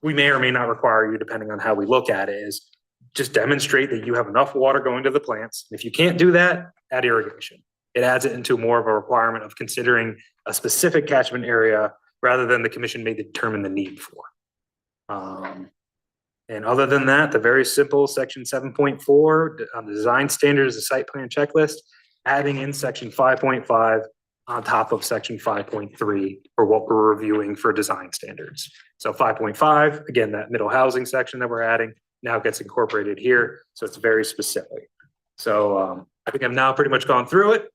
we may or may not require you, depending on how we look at it, is just demonstrate that you have enough water going to the plants. If you can't do that, add irrigation. It adds it into more of a requirement of considering a specific catchment area rather than the commission may determine the need for. And other than that, the very simple section 7.4 on the design standards, the site plan checklist, adding in section 5.5 on top of section 5.3 for what we're reviewing for design standards. So 5.5, again, that middle housing section that we're adding now gets incorporated here. So it's very specific. So I think I've now pretty much gone through it.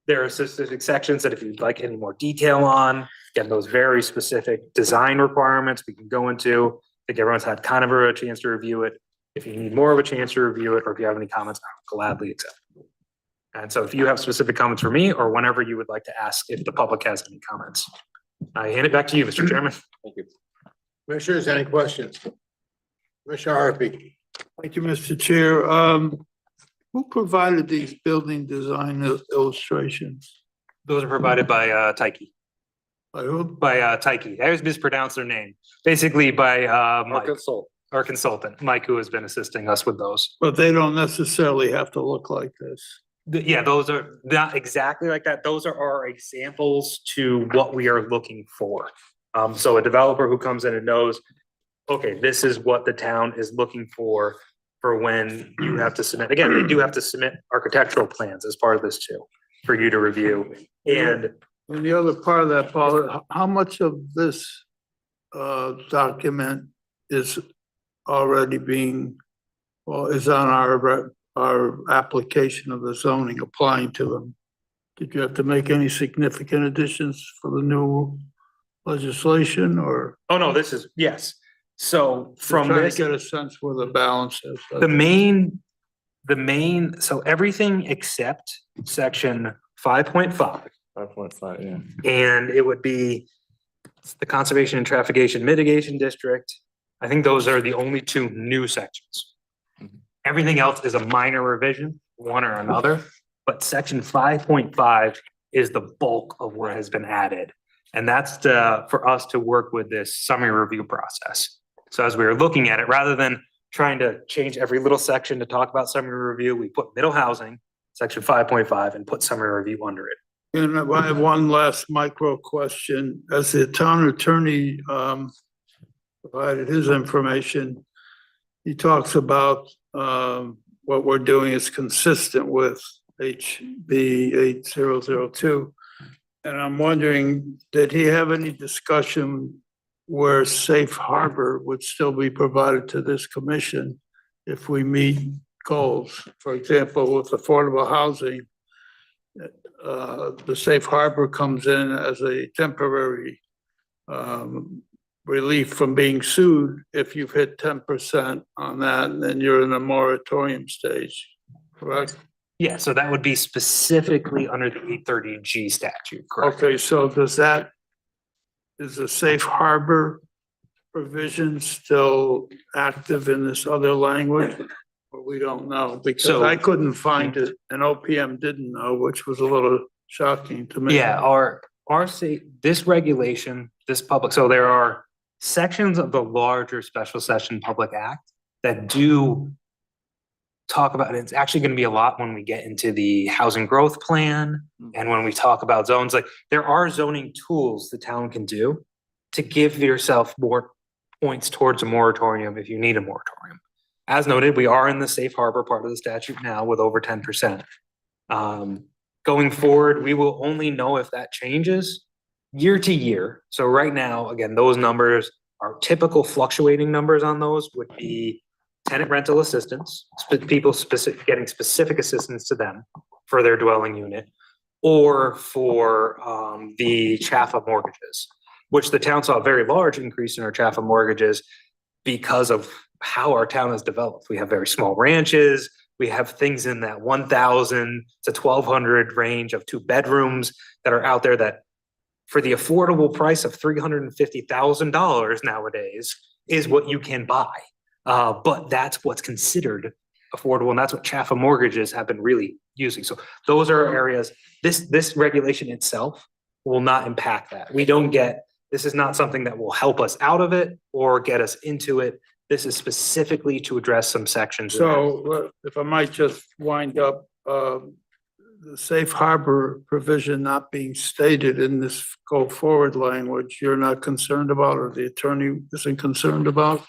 There are specific sections that if you'd like any more detail on, again, those very specific design requirements we can go into. I think everyone's had kind of a chance to review it. If you need more of a chance to review it, or if you have any comments, I'll gladly accept them. And so if you have specific comments for me or whenever you would like to ask if the public has any comments, I hand it back to you, Mr. Chairman. Thank you. Commissioners, any questions? Commissioner Harvey. Thank you, Mr. Chair. Who provided these building design illustrations? Those are provided by Tyke. By who? By Tyke. I always mispronounce their name. Basically by Mike, our consultant, Mike, who has been assisting us with those. But they don't necessarily have to look like this. Yeah, those are not exactly like that. Those are our examples to what we are looking for. So a developer who comes in and knows, okay, this is what the town is looking for when you have to submit. Again, they do have to submit architectural plans as part of this too, for you to review. And the other part of that, Paul, how much of this document is already being, well, is on our application of the zoning applying to them? Did you have to make any significant additions for the new legislation or? oh no, this is, yes. So from Trying this, to get a sense where the balance is. the main, so everything except section 5.5. 5.5, yeah. And it would be the Conservation and Traffication Mitigation District. I think those are the only 2 new sections. Everything else is a minor revision, one or another, but section 5.5 is the bulk of what has been added. And that's for us to work with this summary review process. So as we were looking at it, rather than trying to change every little section to talk about summary review. We put middle housing, section 5.5, and put summary review under it. And I have one last micro question. As the town attorney provided his information, he talks about what we're doing is consistent with HB 8002. And I'm wondering, did he have any discussion where safe harbor would still be provided to this commission if we meet goals? For example, with affordable housing, the safe harbor comes in as a temporary relief from being sued. If you've hit 10% on that, and then you're in a moratorium stage, correct? Yeah, so that would be specifically under the 830G statute, correct? Okay, so is the safe harbor provision still active in this other language? Or we don't know, because So- I couldn't find it and OPM didn't know, which was a little shocking to me. Yeah, this regulation, this public, so there are sections of the larger special session public act that do talk about, and it's actually gonna be a lot when we get into the housing growth plan and when we talk about zones, like there are zoning tools the town can do to give yourself more points towards a moratorium if you need a moratorium. As noted, we are in the safe harbor part of the statute now with over 10%. Going forward, we will only know if that changes year to year. So right now, again, those numbers are typical fluctuating numbers on those would be tenant rental assistance, people getting specific assistance to them for their dwelling unit, or for the Chaffa mortgages, which the town saw a very large increase in our Chaffa mortgages because of how our town has developed. We have very small ranches. We have things in that 1,000 to 1,200 range of 2 bedrooms that are out there that for the affordable price of $350,000 nowadays is what you can buy. But that's what's considered affordable, and that's what Chaffa mortgages have been really using. So those are areas, this regulation itself will not impact that. This is not something that will help us out of it or get us into it. This is specifically to address some sections. So if I might just wind up, the safe harbor provision not being stated in this go forward language, you're not concerned about, or the attorney isn't concerned about?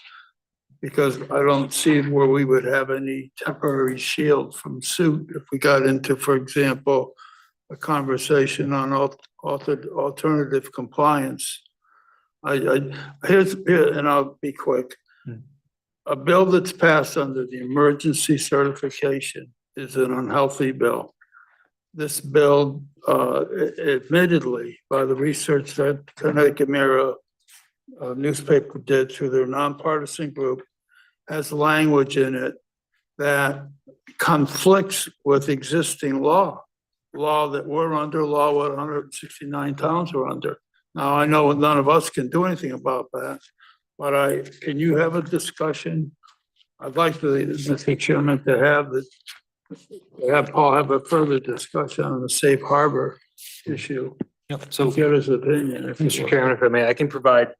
Because I don't see where we would have any temporary shield from suit if we got into, for example, a conversation on alternative compliance. Here, and I'll be quick. A bill that's passed under the emergency certification is an unhealthy bill. This bill, admittedly, by the research that Connecticut Mirror newspaper did through their nonpartisan group, has language in it that conflicts with existing law that we're under, law what 169 towns are under. Now, I know none of us can do anything about that, but can you have a discussion? I'd like to, Mr. Chairman, to have Paul have a further discussion on the safe harbor issue. Yep, so Get his opinion. if you Mr. will. Chairman, if I may, I can provide,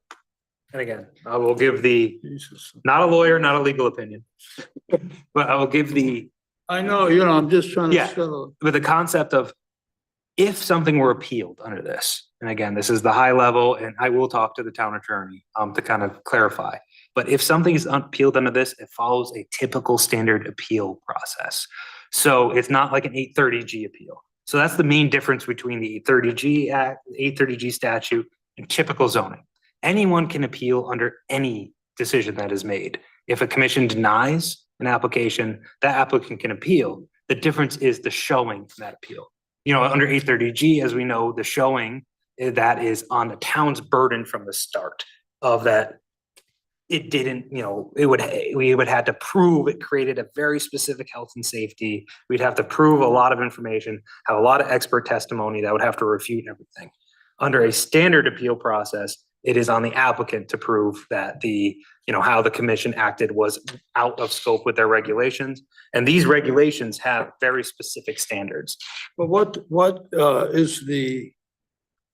and again, I will give Jesus. not a lawyer, not a legal opinion, but I will give I know, I'm just trying to Yeah. settle. with the concept of if something were appealed under this, and again, this is the high level, and I will talk to the town attorney to kind of clarify. But if something is appealed under this, it follows a typical standard appeal process. So it's not like an 830G appeal. So that's the main difference between the 830G Act, 830G statute, and typical zoning. Anyone can appeal under any decision that is made. If a commission denies an application, that applicant can appeal. The difference is the showing from that appeal. Under 830G, as we know, the showing that is on the town's burden from the start of that. It didn't, we would have to prove it created a very specific health and safety. We'd have to prove a lot of information, have a lot of expert testimony that would have to refute everything. Under a standard appeal process, it is on the applicant to prove that how the commission acted was out of scope with their regulations. And these regulations have very specific standards. But what is the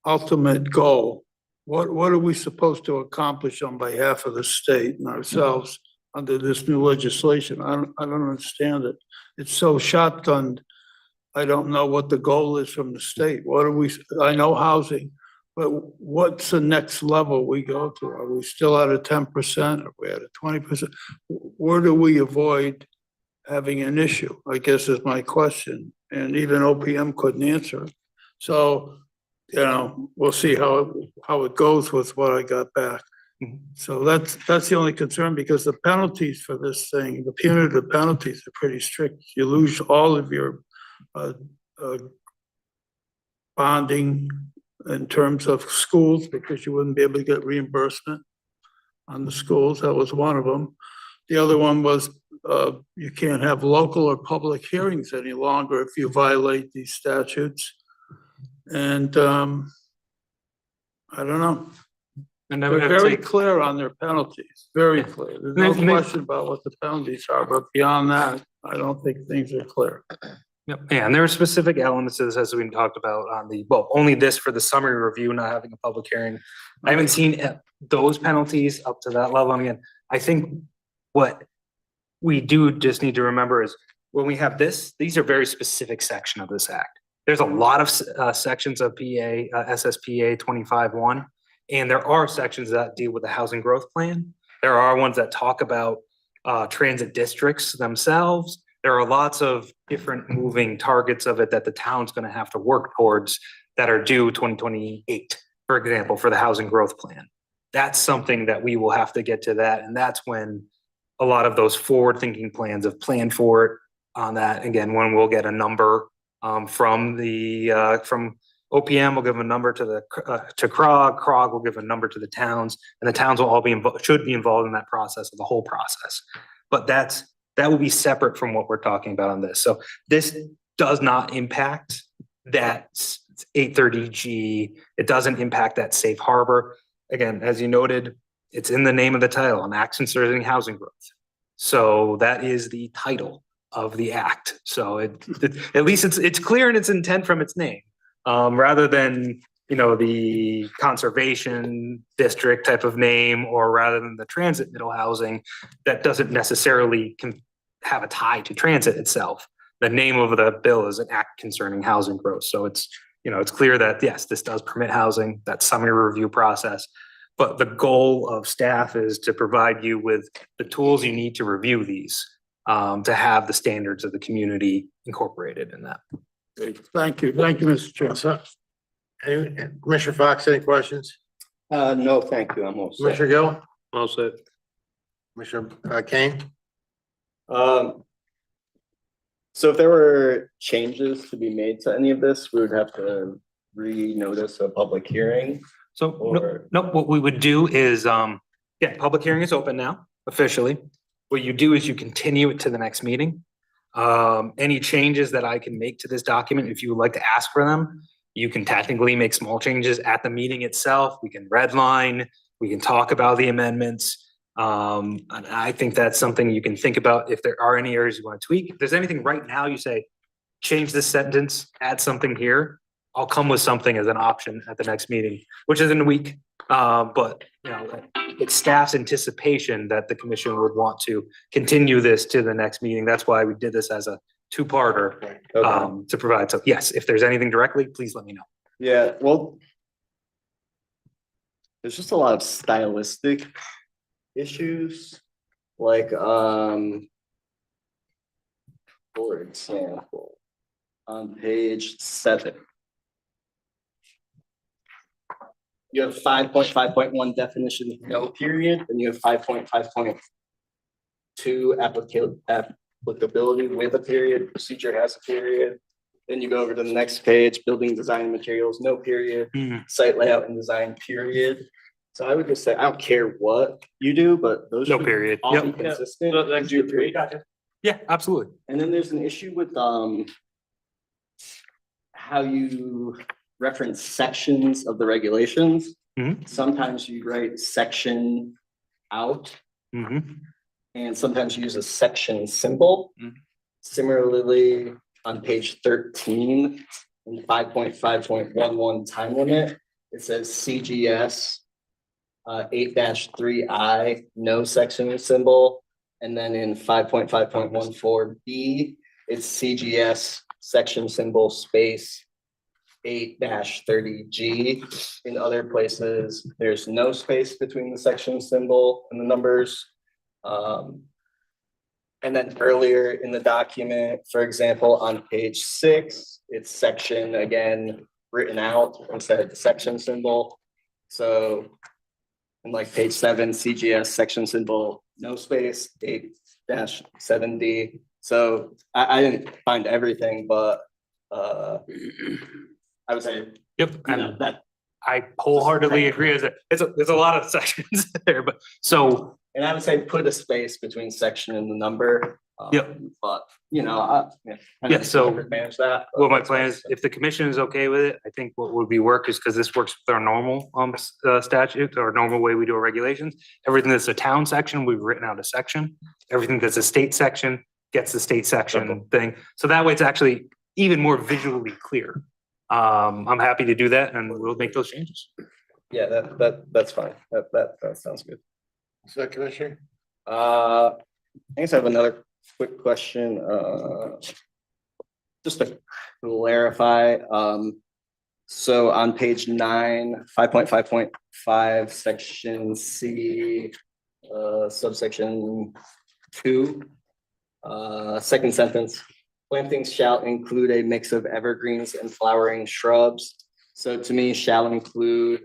ultimate goal? What are we supposed to accomplish on behalf of the state and ourselves under this new legislation. I don't understand it. It's so shotgunned. I don't know what the goal is from the state. What are we, I know housing, but what's the next level we go to? Are we still at a 10%? Are we at a 20%? Where do we avoid having an issue, I guess is my question. And even OPM couldn't answer. So, you know, we'll see how it goes with what I got back. So that's the only concern, because the penalties for this thing, the punitive penalties are pretty strict. You lose all of your bonding in terms of schools, because you wouldn't be able to get reimbursement on the schools. That was one of them. The other one was you can't have local or public hearings any longer if you violate these statutes. And I don't know. And They're very clear on their penalties, very clear. There's no question about what the penalties are, but beyond that, I don't think things are clear. Yep. Yeah, and there are specific elements to this, as we talked about on the, well, only this for the summary review, not having a public hearing. I haven't seen those penalties up to that level. And again, I think what we do just need to remember is when we have this, these are very specific section of this act. There's a lot of sections of SSPA 25-1, and there are sections that deal with the housing growth plan. There are ones that talk about transit districts themselves. There are lots of different moving targets of it that the town's gonna have to work towards that are due 2028, for example, for the housing growth plan. That's something that we will have to get to that, and that's when a lot of those forward-thinking plans have planned for it on that. Again, when we'll get a number from OPM, we'll give a number to CROG will give a number to the towns, and the towns will all should be involved in that process, of the whole process. But that will be separate from what we're talking about on this. So this does not impact that 830G. It doesn't impact that safe harbor. Again, as you noted, it's in the name of the title, an act concerning housing growth. So that is the title of the act. So at least it's clear in its intent from its name, rather than, you know, the conservation district type of name, or rather than the transit middle housing that doesn't necessarily have a tie to transit itself. The name of the bill is an act concerning housing growth. So it's, you know, it's clear that yes, this does permit housing, that summary review process. But the goal of staff is to provide you with the tools you need to review these, to have the standards of the community incorporated in that. Thank you, Mr. Chairman. Commissioner Fox, any questions? No, thank you, I'm all set. Commissioner Gill? Well said. Commissioner Kane? So if there were changes to be made to any of this, we would have to re-notice a public hearing. So what we would do is, yeah, public hearing is open now officially. What you do is you continue it to the next meeting. Any changes that I can make to this document, if you would like to ask for them, you can technically make small changes at the meeting itself. We can redline, we can talk about the amendments. And I think that's something you can think about if there are any areas you want to tweak. If there's anything right now you say, change this sentence, add something here, I'll come with something as an option at the next meeting, which is in a week. But you know, it's staff's anticipation that the commission would want to continue this to the next meeting. That's why we did this as a two-parter, to provide. So yes, if there's anything directly, please let me know. Yeah, well, there's just a lot of stylistic issues, like, for example, on page 7. You have 5.5.1 definition, no period, and you have 5.5.2 applicability with a period, procedure has a period. Then you go over to the next page, building design materials, no period, site layout and design, period. So I would just say, I don't care what you do, but those No should period. all be Yep. consistent. Yeah, absolutely. And then there's an issue with how you reference sections of the regulations. Mhm. Sometimes you write section out, Mhm. and sometimes you use a section symbol. Similarly, on page 13, in 5.5.11 time limit, it says CGS 8-3I, no section symbol. And then in 5.5.14B, it's CGS section symbol space 8-30G. In other places, there's no space between the section symbol and the numbers. And then earlier in the document, for example, on page 6, it's section again written out instead of the section symbol. So in like page 7, CGS section symbol, no space, 8-7D. So I didn't find everything, but I would say, Yep. you know, that, I wholeheartedly agree. There's a lot of sections there, but so, and I would say put a space between section and the number. Yep. But, you know, Yeah, so manage that. well, my plan is, if the commission is okay with it, I think what would be work is, because this works with our normal statute, or normal way we do our regulations. Everything that's a town section, we've written out a section. Everything that's a state section gets the state section thing. So that way it's actually even more visually clear. I'm happy to do that, and we'll make those changes. Yeah, that's fine. That sounds good. Is that Commissioner? I guess I have another quick question, just to clarify, so on page 9, 5.5.5, section C, subsection 2, second sentence, plantings shall include a mix of evergreens and flowering shrubs. So to me, shall include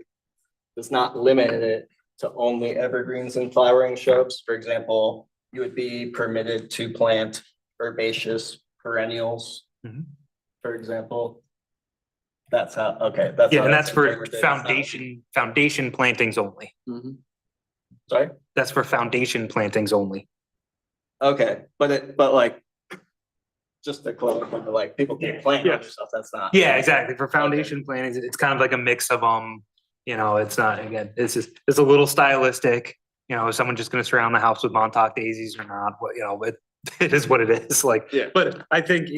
does not limit it to only evergreens and flowering shrubs. For example, you would be permitted to plant herbaceous perennials, for example. That's how, okay. That's Yeah, how and that's for interpreted. It's not- foundation plantings only. Sorry? That's for foundation plantings only. Okay, but like, just to clarify, like, people can plant other stuff, that's not. Yeah, exactly. For foundation plantings, it's kind of like a mix of, you know, it's not, again, it's a little stylistic. You know, is someone just gonna surround the house with Montauk daisies or not? What, you know, it is what it is, like, Yeah. but I think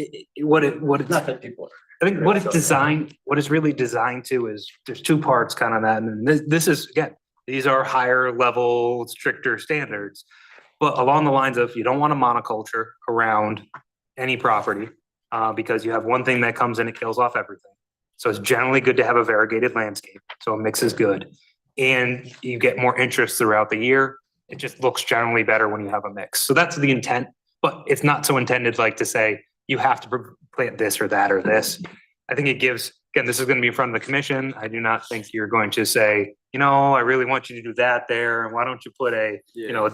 what it's, Not that people. I think what it's really designed to is, there's two parts kind of that, and then this is, again, these are higher level, stricter standards. But along the lines of, you don't want a monoculture around any property, because you have one thing that comes in, it kills off everything. So it's generally good to have a variegated landscape, so a mix is good. And you get more interest throughout the year. It just looks generally better when you have a mix. So that's the intent, but it's not so intended like to say you have to plant this or that or this. I think it gives, again, this is going to be in front of the commission. I do not think you're going to say, you know, I really want you to do that there. And why don't you put a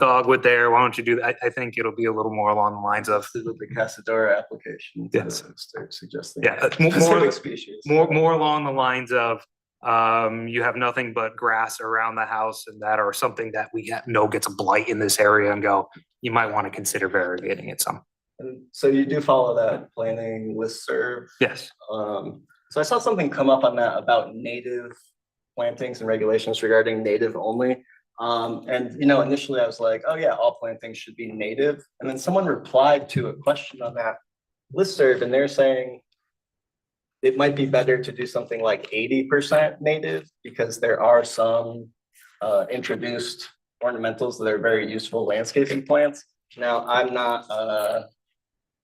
dogwood there? Why don't you do that? I think it'll be a little more along the lines of. With the Casadora application. Yes. Suggesting. Yeah, Specific species. more along the lines of, you have nothing but grass around the house and that, or something that we know gets a blight in this area, and go, you might want to consider variegating it some. And so you do follow that planning listserv. Yes. So I saw something come up on that about native plantings and regulations regarding native only. And you know, initially I was like, oh yeah, all plantings should be native. And then someone replied to a question on that listserv, and they're saying it might be better to do something like 80% native, because there are some introduced ornamentals that are very useful landscaping plants. Now, I'm not,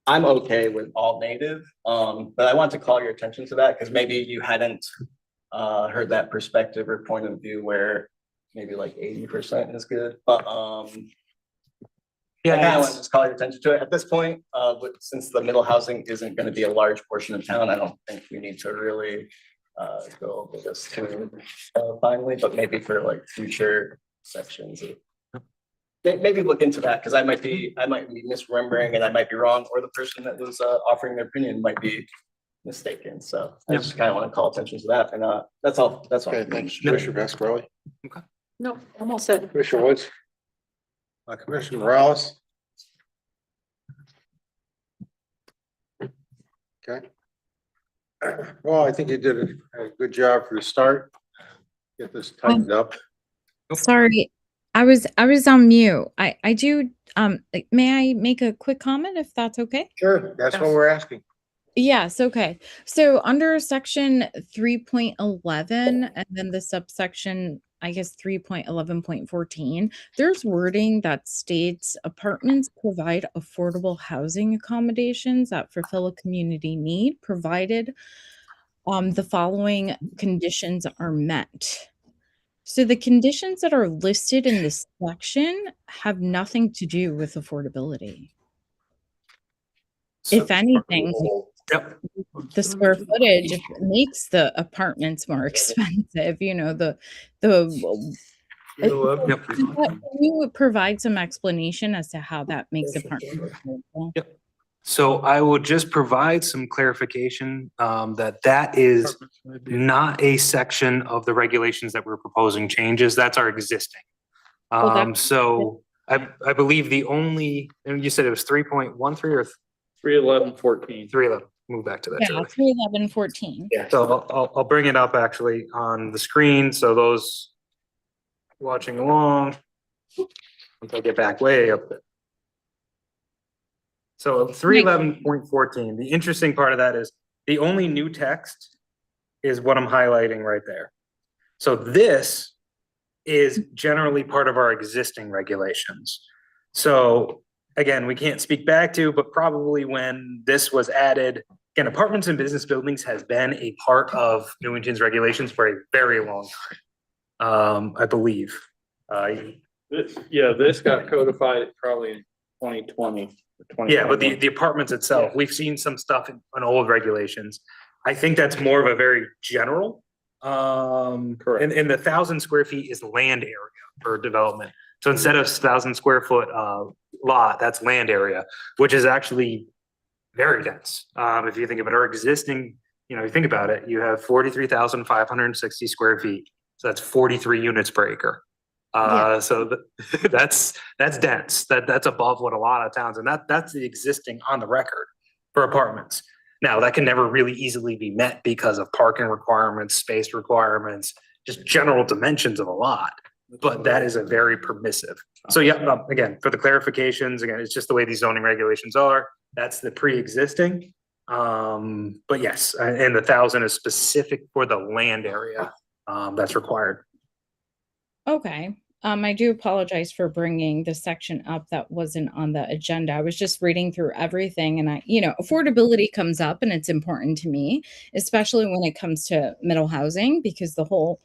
I'm okay with all native, but I want to call your attention to that, because maybe you hadn't heard that perspective or point of view where maybe like 80% is good, but I kind of want to just call your attention to it at this point, but since the middle housing isn't going to be a large portion of town, I don't think we need to really go over this too finally, but maybe for like future sections. Maybe look into that, because I might be misremembering and I might be wrong, or the person that was offering their opinion might be mistaken. So I just kind of want to call attention to that, and that's all. That's all. Okay, thanks, Commissioner Pascarelli. No, I'm all set. Commissioner Woods? Commissioner Morales? Okay. Well, I think you did a good job for the start. Get this tightened up. Sorry, I was on mute. I do, may I make a quick comment if that's okay? Sure, that's what we're asking. Yes, okay. So under section 3.11 and then the subsection I guess 3.11.14, there's wording that states apartments provide affordable housing accommodations that fulfill a community need, provided the following conditions are met. So the conditions that are listed in this section have nothing to do with affordability. If anything, Yep. the square footage makes the apartments more expensive, you know, Yep. can you provide some explanation as to how that makes apartments affordable? Yep. So I will just provide some clarification, that is not a section of the regulations that we're proposing changes. That's our existing. Well, that- So I believe the only, and you said it was 3.13 or 311.14. 311. Move back to that. Yeah, Charlie. 311.14. Yeah, so I'll bring it up actually on the screen, so those watching along, once I get back way up there. So 311.14, the interesting part of that is the only new text is what I'm highlighting right there. So this is generally part of our existing regulations. So again, we can't speak back to, but probably when this was added, again, apartments and business buildings has been a part of Newington's regulations for a very long time. I believe. This got codified probably in 2020. Yeah, but the apartments itself, we've seen some stuff in old regulations. I think that's more of a very general. Correct. And the 1,000 square feet is land area for development. So instead of 1,000 square foot lot, that's land area, which is actually very dense. If you think about our existing, you think about it, you have 43,560 square feet. So that's 43 units per acre. So that's dense. That's above what a lot of towns, and that's the existing on the record for apartments. Now, that can never really easily be met because of parking requirements, space requirements, just general dimensions of a lot. But that is a very permissive. So yeah, again, for the clarifications, again, it's just the way these zoning regulations are. That's the pre-existing. But yes, and the 1,000 is specific for the land area that's required. Okay. I do apologize for bringing the section up that wasn't on the agenda. I was just reading through everything and affordability comes up and it's important to me, especially when it comes to middle housing, because the whole,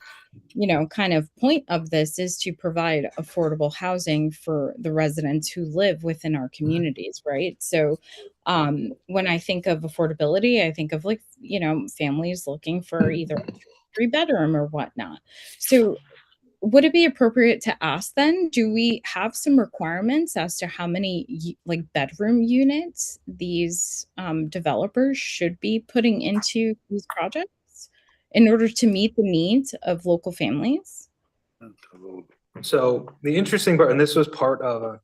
kind of point of this is to provide affordable housing for the residents who live within our communities, right? So when I think of affordability, I think of families looking for either a 3-bedroom or whatnot. So would it be appropriate to ask then, do we have some requirements as to how many bedroom units these developers should be putting into these projects in order to meet the needs of local families? So the interesting part, and this was part of,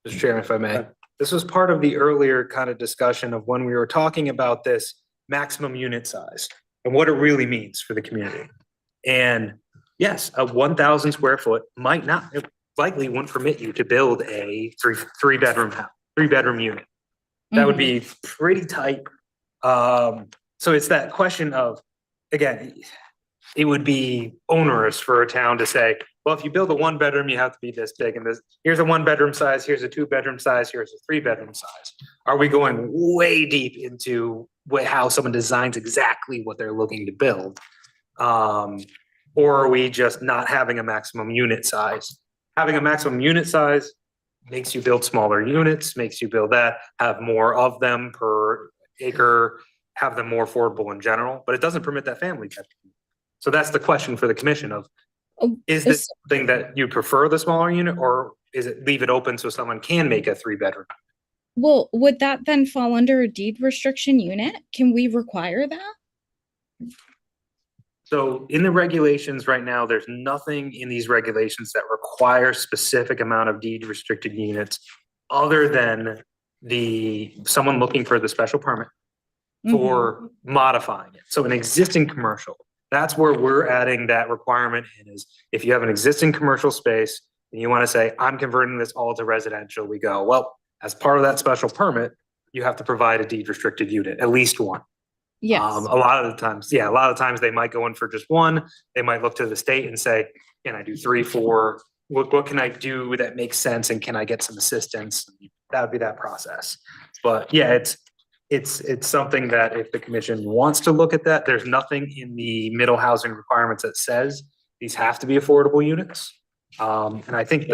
Mr. Chairman, if I may, this was part of the earlier kind of discussion of when we were talking about this maximum unit size and what it really means for the community. And yes, a 1,000 square foot likely wouldn't permit you to build a three-bedroom unit. That would be pretty tight. So it's that question of, again, it would be onerous for a town to say, well, if you build a 1-bedroom, you have to be this big and this. Here's a 1-bedroom size, here's a 2-bedroom size, here's a 3-bedroom size. Are we going way deep into how someone designs exactly what they're looking to build? Or are we just not having a maximum unit size? Having a maximum unit size makes you build smaller units, makes you build that, have more of them per acre, have them more affordable in general, but it doesn't permit that family type. So that's the question for the commission of, is this something that you prefer the smaller unit, or is it leave it open so someone can make a 3-bedroom? Well, would that then fall under a deed restriction unit? Can we require that? So in the regulations right now, there's nothing in these regulations that require specific amount of deed restricted units other than someone looking for the special permit for modifying it. So an existing commercial, that's where we're adding that requirement in, is if you have an existing commercial space and you want to say, I'm converting this all to residential, we go, well, as part of that special permit, you have to provide a deed restricted unit, at least one. Yes. A lot of the times they might go in for just one. They might look to the state and say, can I do 3, 4? What can I do that makes sense and can I get some assistance? That would be that process. But yeah, it's something that if the commission wants to look at that, there's nothing in the middle housing requirements that says these have to be affordable units. And I think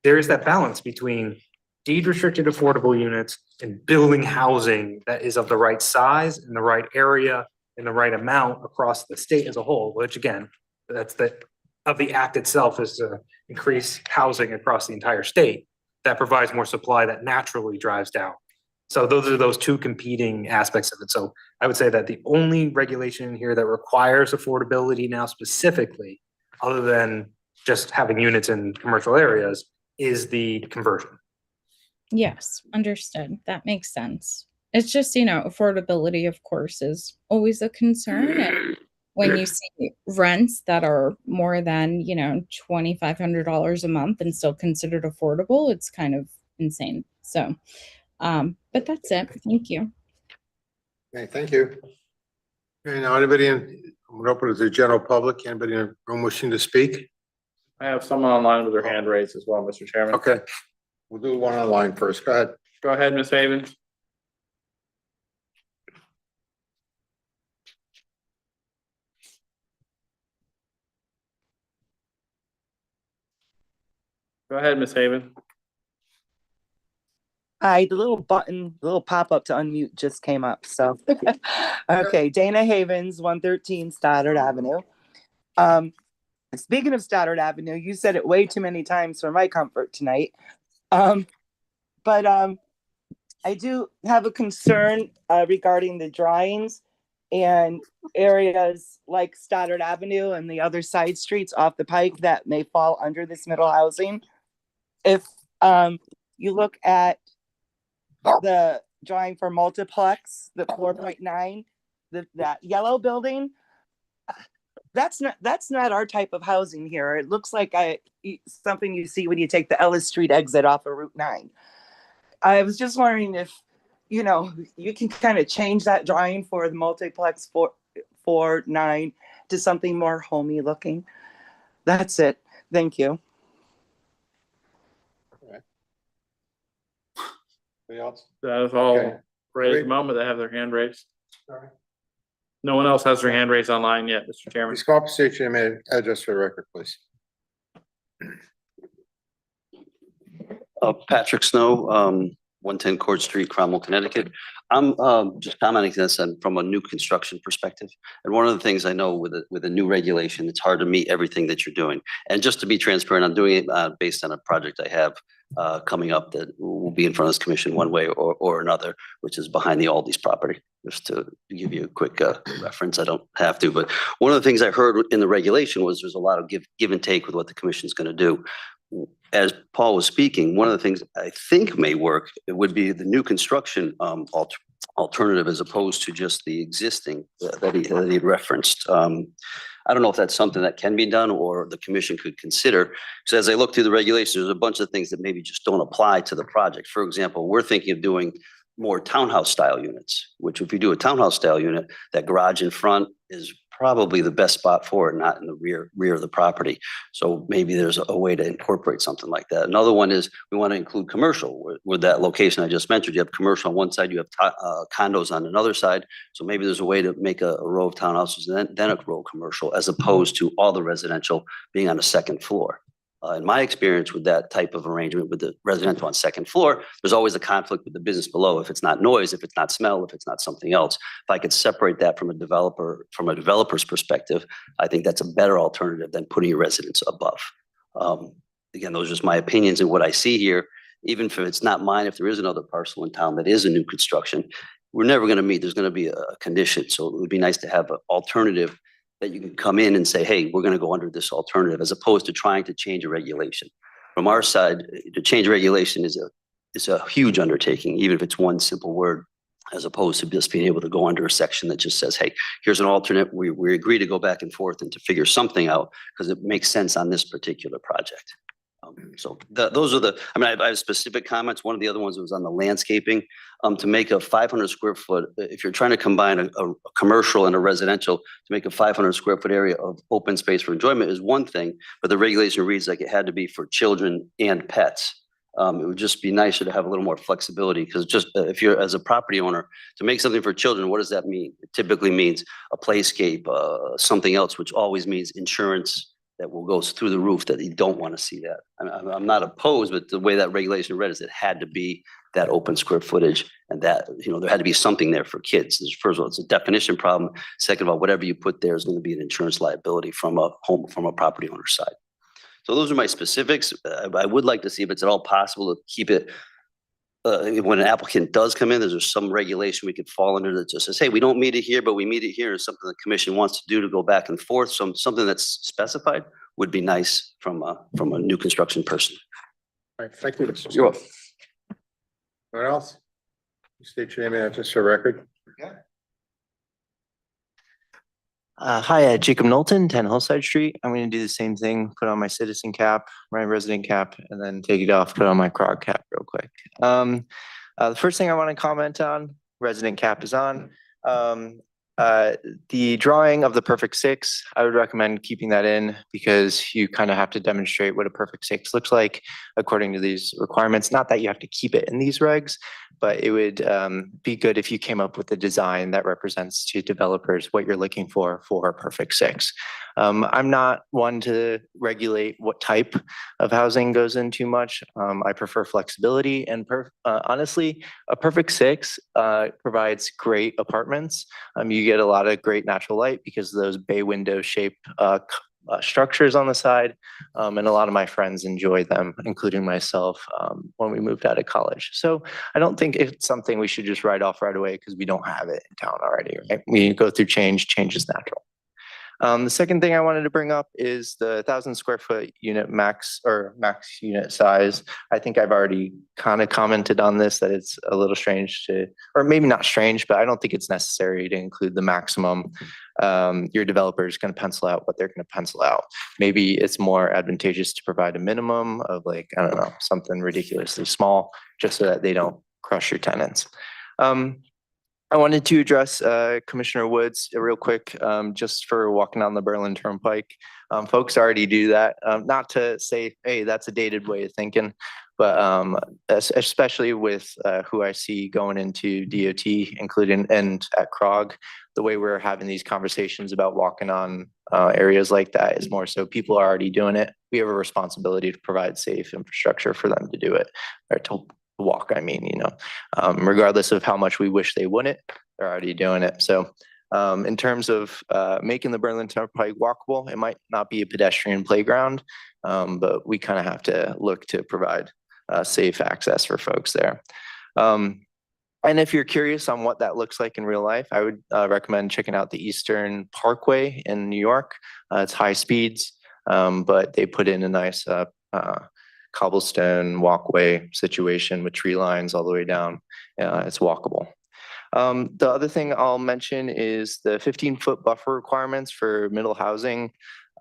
there is that balance between deed restricted affordable units and building housing that is of the right size in the right area in the right amount across the state as a whole, which again, that's of the act itself is to increase housing across the entire state. That provides more supply that naturally drives down. So those are those two competing aspects of it. So I would say that the only regulation in here that requires affordability now specifically, other than just having units in commercial areas, is the conversion. Yes, understood. That makes sense. It's just, affordability, of course, is always a concern. And when you see rents that are more than, $2,500 a month and still considered affordable, it's kind of insane. So, but that's it. Thank you. Okay, thank you. Okay, now anybody I'm gonna open it to the general public. Anybody in the room wishing to speak? I have someone online with their hand raised as well, Mr. Chairman. Okay, we'll do one online first. Go ahead. Go ahead, Ms. Havens. Go ahead, Ms. Haven. Hi, the little button, the little pop-up to unmute just came up, so. Okay, Dana Havens, 113 Stoddard Avenue. Speaking of Stoddard Avenue, you said it way too many times for my comfort tonight. But I do have a concern regarding the drawings and areas like Stoddard Avenue and the other side streets off the Pike that may fall under this middle housing. If you look at the drawing for multiplex, the 4.9, that yellow building, that's not our type of housing here. It looks like something you see when you take the Ellis Street exit off of Route 9. I was just wondering if, you can kind of change that drawing for the multiplex 4.9 to something more homey looking. That's it. Thank you. Anybody else? That is all Okay. right at Great. the moment. They have their hand raised. Sorry. No one else has their hand raised online yet, Mr. Chairman. Please come up, state your name and address for the record, please. Patrick Snow, 110 Court Street, Cromwell, Connecticut. I'm just commenting this from a new construction perspective. And one of the things I know with a new regulation, it's hard to meet everything that you're doing. And just to be transparent, I'm doing it based on a project I have coming up that will be in front of this commission one way or another, which is behind the Aldi's property. Just to give you a quick reference, I don't have to, but one of the things I heard in the regulation was there's a lot of give and take with what the commission is going to do. As Paul was speaking, one of the things I think may work, it would be the new construction alternative as opposed to just the existing that he referenced. I don't know if that's something that can be done or the commission could consider. So as I look through the regulations, there's a bunch of things that maybe just don't apply to the project. For example, we're thinking of doing more townhouse style units, which if you do a townhouse style unit, that garage in front is probably the best spot for it, not in the rear of the property. So maybe there's a way to incorporate something like that. Another one is we want to include commercial with that location I just mentioned. You have commercial on one side, you have condos on another side. So maybe there's a way to make a row of townhouses and then a row of commercial, as opposed to all the residential being on a second floor. In my experience with that type of arrangement with the residential on second floor, there's always a conflict with the business below. If it's not noise, if it's not smell, if it's not something else. If I could separate that from a developer's perspective, I think that's a better alternative than putting your residents above. Again, those are just my opinions and what I see here. Even if it's not mine, if there is another parcel in town that is a new construction, we're never going to meet. There's going to be a condition. So it would be nice to have an alternative that you can come in and say, hey, we're going to go under this alternative, as opposed to trying to change a regulation. From our side, to change a regulation is a huge undertaking, even if it's one simple word, as opposed to just being able to go under a section that just says, hey, here's an alternate. We agree to go back and forth and to figure something out because it makes sense on this particular project. So those are I have specific comments. One of the other ones was on the landscaping. To make a 500 square foot, if you're trying to combine a commercial and a residential, to make a 500 square foot area of open space for enjoyment is one thing, but the regulation reads like it had to be for children and pets. It would just be nicer to have a little more flexibility, because just if you're, as a property owner, to make something for children, what does that mean? It typically means a playscape, something else, which always means insurance that will go through the roof, that you don't want to see that. I'm not opposed, but the way that regulation read is it had to be that open square footage, and that, there had to be something there for kids. First of all, it's a definition problem. Second of all, whatever you put there is going to be an insurance liability from a property owner's side. So those are my specifics. I would like to see if it's at all possible to keep it, when an applicant does come in, there's some regulation we could fall under that just says, hey, we don't meet it here, but we meet it here, or something the commission wants to do to go back and forth. Something that's specified would be nice from a new construction person. All right, thank you. You're welcome. Anyone else? State your name and address for record. Hi, Jacob Knowlton, 10 Hillside Street. I'm going to do the same thing, put on my citizen cap, my resident cap, and then take it off, put on my CROG cap real quick. The first thing I want to comment on, resident cap is on. The drawing of the perfect six, I would recommend keeping that in, because you kind of have to demonstrate what a perfect six looks like according to these requirements. Not that you have to keep it in these regs, but it would be good if you came up with a design that represents to developers what you're looking for a perfect six. I'm not one to regulate what type of housing goes in too much. I prefer flexibility, and honestly, a perfect six provides great apartments. You get a lot of great natural light because of those bay window shaped structures on the side. And a lot of my friends enjoy them, including myself, when we moved out of college. So I don't think it's something we should just write off right away because we don't have it in town already, right? We go through change is natural. The second thing I wanted to bring up is the 1,000 square foot unit max unit size. I think I've already kind of commented on this, that it's a little strange or maybe not strange, but I don't think it's necessary to include the maximum. Your developer is going to pencil out what they're going to pencil out. Maybe it's more advantageous to provide a minimum of, like, I don't know, something ridiculously small, just so that they don't crush your tenants. I wanted to address Commissioner Woods real quick, just for walking on the Berlin Turnpike. Folks already do that. Not to say, hey, that's a dated way of thinking, but especially with who I see going into DOT, including and at CROG, the way we're having these conversations about walking on areas like that is more so people are already doing it. We have a responsibility to provide safe infrastructure for them to do it, or to walk, regardless of how much we wish they wouldn't, they're already doing it. So in terms of making the Berlin Turnpike walkable, it might not be a pedestrian playground, but we kind of have to look to provide safe access for folks there. And if you're curious on what that looks like in real life, I would recommend checking out the Eastern Parkway in New York. It's high speeds, but they put in a nice cobblestone walkway situation with tree lines all the way down. It's walkable. The other thing I'll mention is the 15-foot buffer requirements for middle housing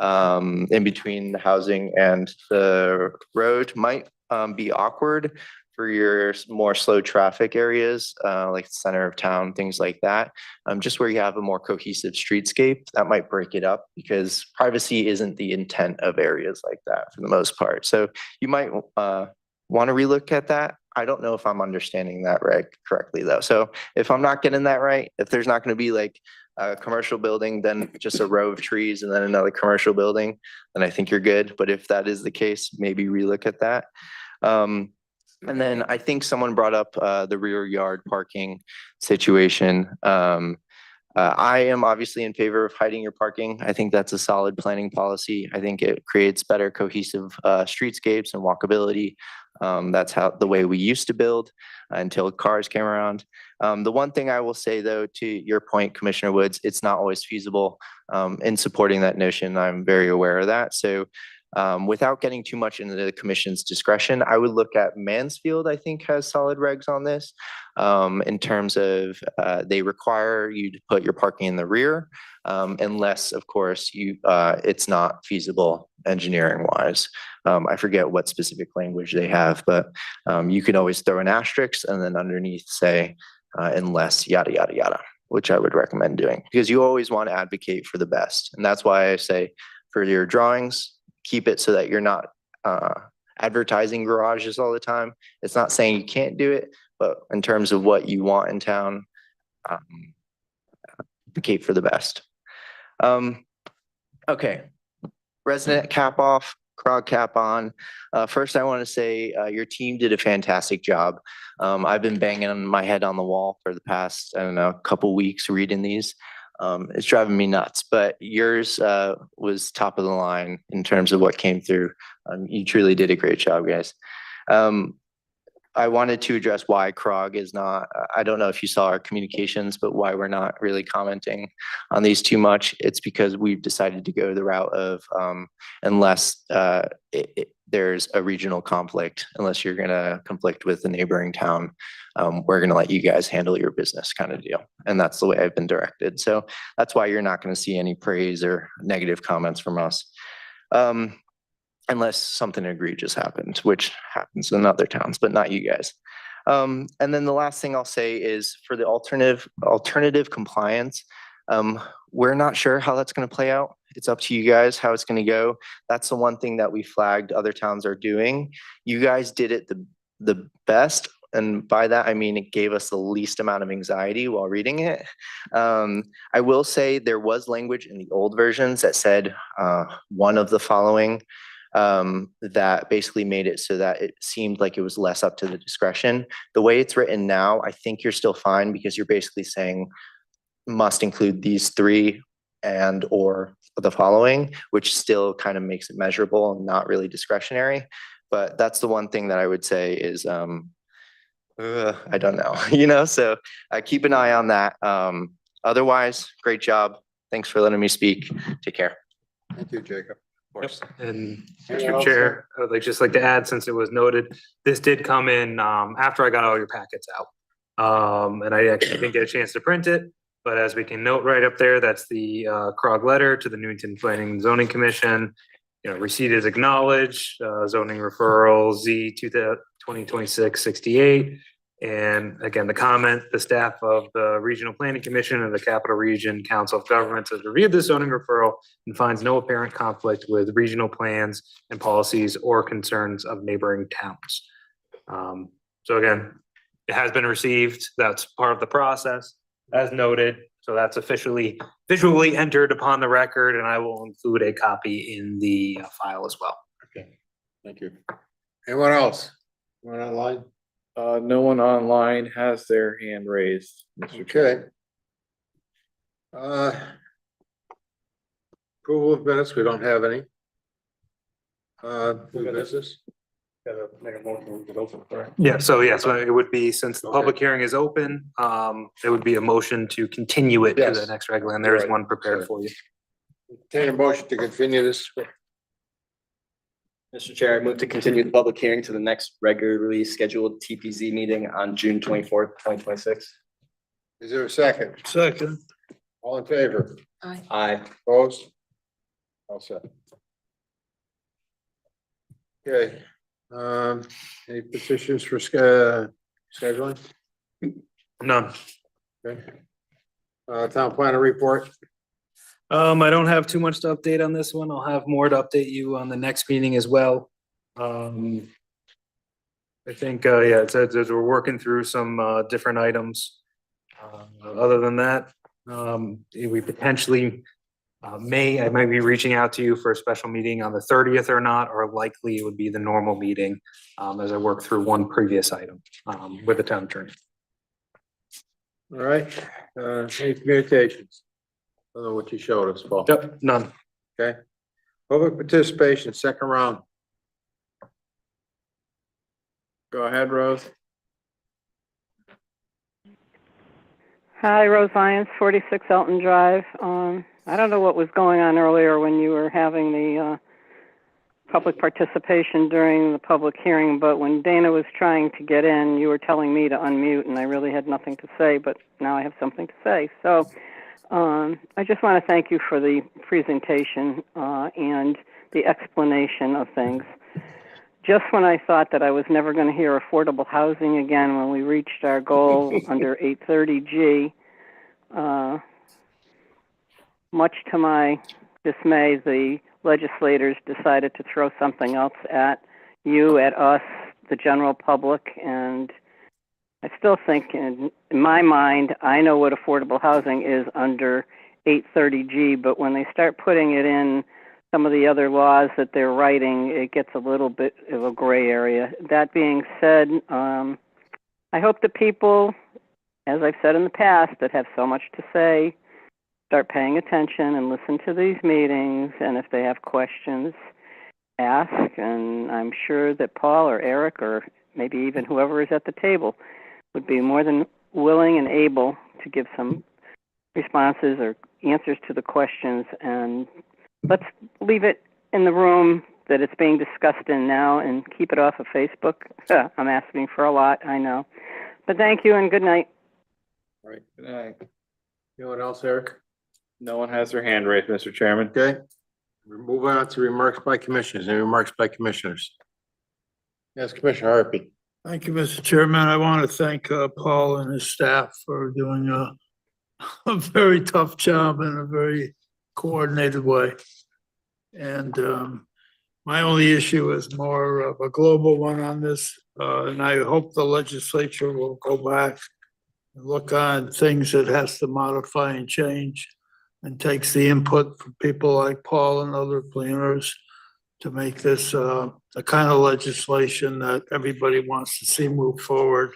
in between the housing and the road might be awkward for your more slow traffic areas, like the center of town, things like that. Just where you have a more cohesive streetscape, that might break it up, because privacy isn't the intent of areas like that for the most part. So you might want to relook at that. I don't know if I'm understanding that correctly though. So if I'm not getting that right, if there's not going to be like a commercial building, then just a row of trees and then another commercial building, then I think you're good. But if that is the case, maybe relook at that. And then I think someone brought up the rear yard parking situation. I am obviously in favor of hiding your parking. I think that's a solid planning policy. I think it creates better cohesive streetscapes and walkability. That's the way we used to build until cars came around. The one thing I will say though, to your point, Commissioner Woods, it's not always feasible in supporting that notion. I'm very aware of that. So Without getting too much into the commission's discretion, I would look at Mansfield, I think has solid regs on this. In terms of, they require you to put your parking in the rear, unless, of course, it's not feasible engineering wise. I forget what specific language they have, but you can always throw an asterisk and then underneath say, unless yada, yada, yada, which I would recommend doing because you always want to advocate for the best. And that's why I say for your drawings, keep it so that you're not advertising garages all the time. It's not saying you can't do it, but in terms of what you want in town, advocate for the best. Okay, resident cap off, CROG cap on. First, I want to say your team did a fantastic job. I've been banging my head on the wall for the past, I don't know, couple weeks reading these. It's driving me nuts, but yours was top of the line in terms of what came through. You truly did a great job, guys. I wanted to address why CROG is not, I don't know if you saw our communications, but why we're not really commenting on these too much. It's because we've decided to go the route of unless there's a regional conflict, unless you're going to conflict with the neighboring town, we're going to let you guys handle your business kind of deal. And that's the way I've been directed. So that's why you're not going to see any praise or negative comments from us. Unless something egregious happened, which happens in other towns, but not you guys. And then the last thing I'll say is for the alternative compliance, we're not sure how that's going to play out. It's up to you guys how it's going to go. That's the one thing that we flagged other towns are doing. You guys did it the best. And by that, I mean, it gave us the least amount of anxiety while reading it. I will say there was language in the old versions that said one of the following, that basically made it so that it seemed like it was less up to the discretion. The way it's written now, I think you're still fine because you're basically saying must include these three and or the following, which still kind of makes it measurable and not really discretionary. But that's the one thing that I would say is, I don't know, so keep an eye on that. Otherwise, great job. Thanks for letting me speak. Take care. Thank you, Jacob. And Anything Mr. else, Chair, I would like to add, since it was noted, this did come in after I got all your packets out. And I actually didn't get a chance to print it, but as we can note right up there, that's the CROG letter to the Newington Planning and Zoning Commission. Receipt is acknowledged, zoning referral Z 2026-68. And again, the comment, the staff of the Regional Planning Commission and the Capital Region Council of Governments has reviewed the zoning referral and finds no apparent conflict with regional plans and policies or concerns of neighboring towns. So again, it has been received. That's part of the process as noted. So that's officially visually entered upon the record, and I will include a copy in the file as well. Okay, thank you. Anyone else? Anyone online? No one online has their hand raised, Mr. Chair. Okay. Approval of minutes, we don't have any. New business? Gotta make a motion, we could open, correct? Yeah, so it would be, since the public hearing is open, there would be a motion to continue it to the Yes. next regular, and there is Right. one prepared Sorry. for you. Take a motion to continue this. Mr. Chair, I move to continue the public hearing to the next regularly scheduled TPZ meeting on June 24th, 2026. Is there a second? Second. All in favor? Aye. Opposed? All set. Okay, any petitions for scheduling? None. Okay. Town planner report? I don't have too much to update on this one. I'll have more to update you on the next meeting as well. I think, it says as we're working through some different items. Other than that, we potentially I might be reaching out to you for a special meeting on the 30th or not, or likely it would be the normal meeting as I work through one previous item with the town attorney. All right, any communications? I don't know what you showed us, Paul. Yep, none. Okay. Public participation, second round. Go ahead, Rose. Hi, Rose Lyons, 46 Elton Drive. I don't know what was going on earlier when you were having public participation during the public hearing, but when Dana was trying to get in, you were telling me to unmute, and I really had nothing to say, but now I have something to say. So I just want to thank you for the presentation and the explanation of things. Just when I thought that I was never going to hear affordable housing again when we reached our goal under 830G, much to my dismay, the legislators decided to throw something else at you, at us, the general public, and I still think in my mind, I know what affordable housing is under 830G, but when they start putting it in some of the other laws that they're writing, it gets a little bit of a gray area. That being said, I hope that people, as I've said in the past, that have so much to say, start paying attention and listen to these meetings, and if they have questions, ask, and I'm sure that Paul or Eric or maybe even whoever is at the table would be more than willing and able to give some responses or answers to the questions, and let's leave it in the room that it's being discussed in now and keep it off of Facebook. I'm asking for a lot, I know. But thank you and good night. All right. Good night. Anyone else, Eric? No one has their hand raised, Mr. Chairman. Okay. We're moving on to remarks by commissioners. Any remarks by commissioners? Yes, Commissioner Harpy. Thank you, Mr. Chairman. I want to thank Paul and his staff for doing a very tough job in a very coordinated way. And my only issue is more of a global one on this, and I hope the legislature will go back and look on things that has to modify and change, and takes the input from people like Paul and other planners to make this the kind of legislation that everybody wants to see move forward.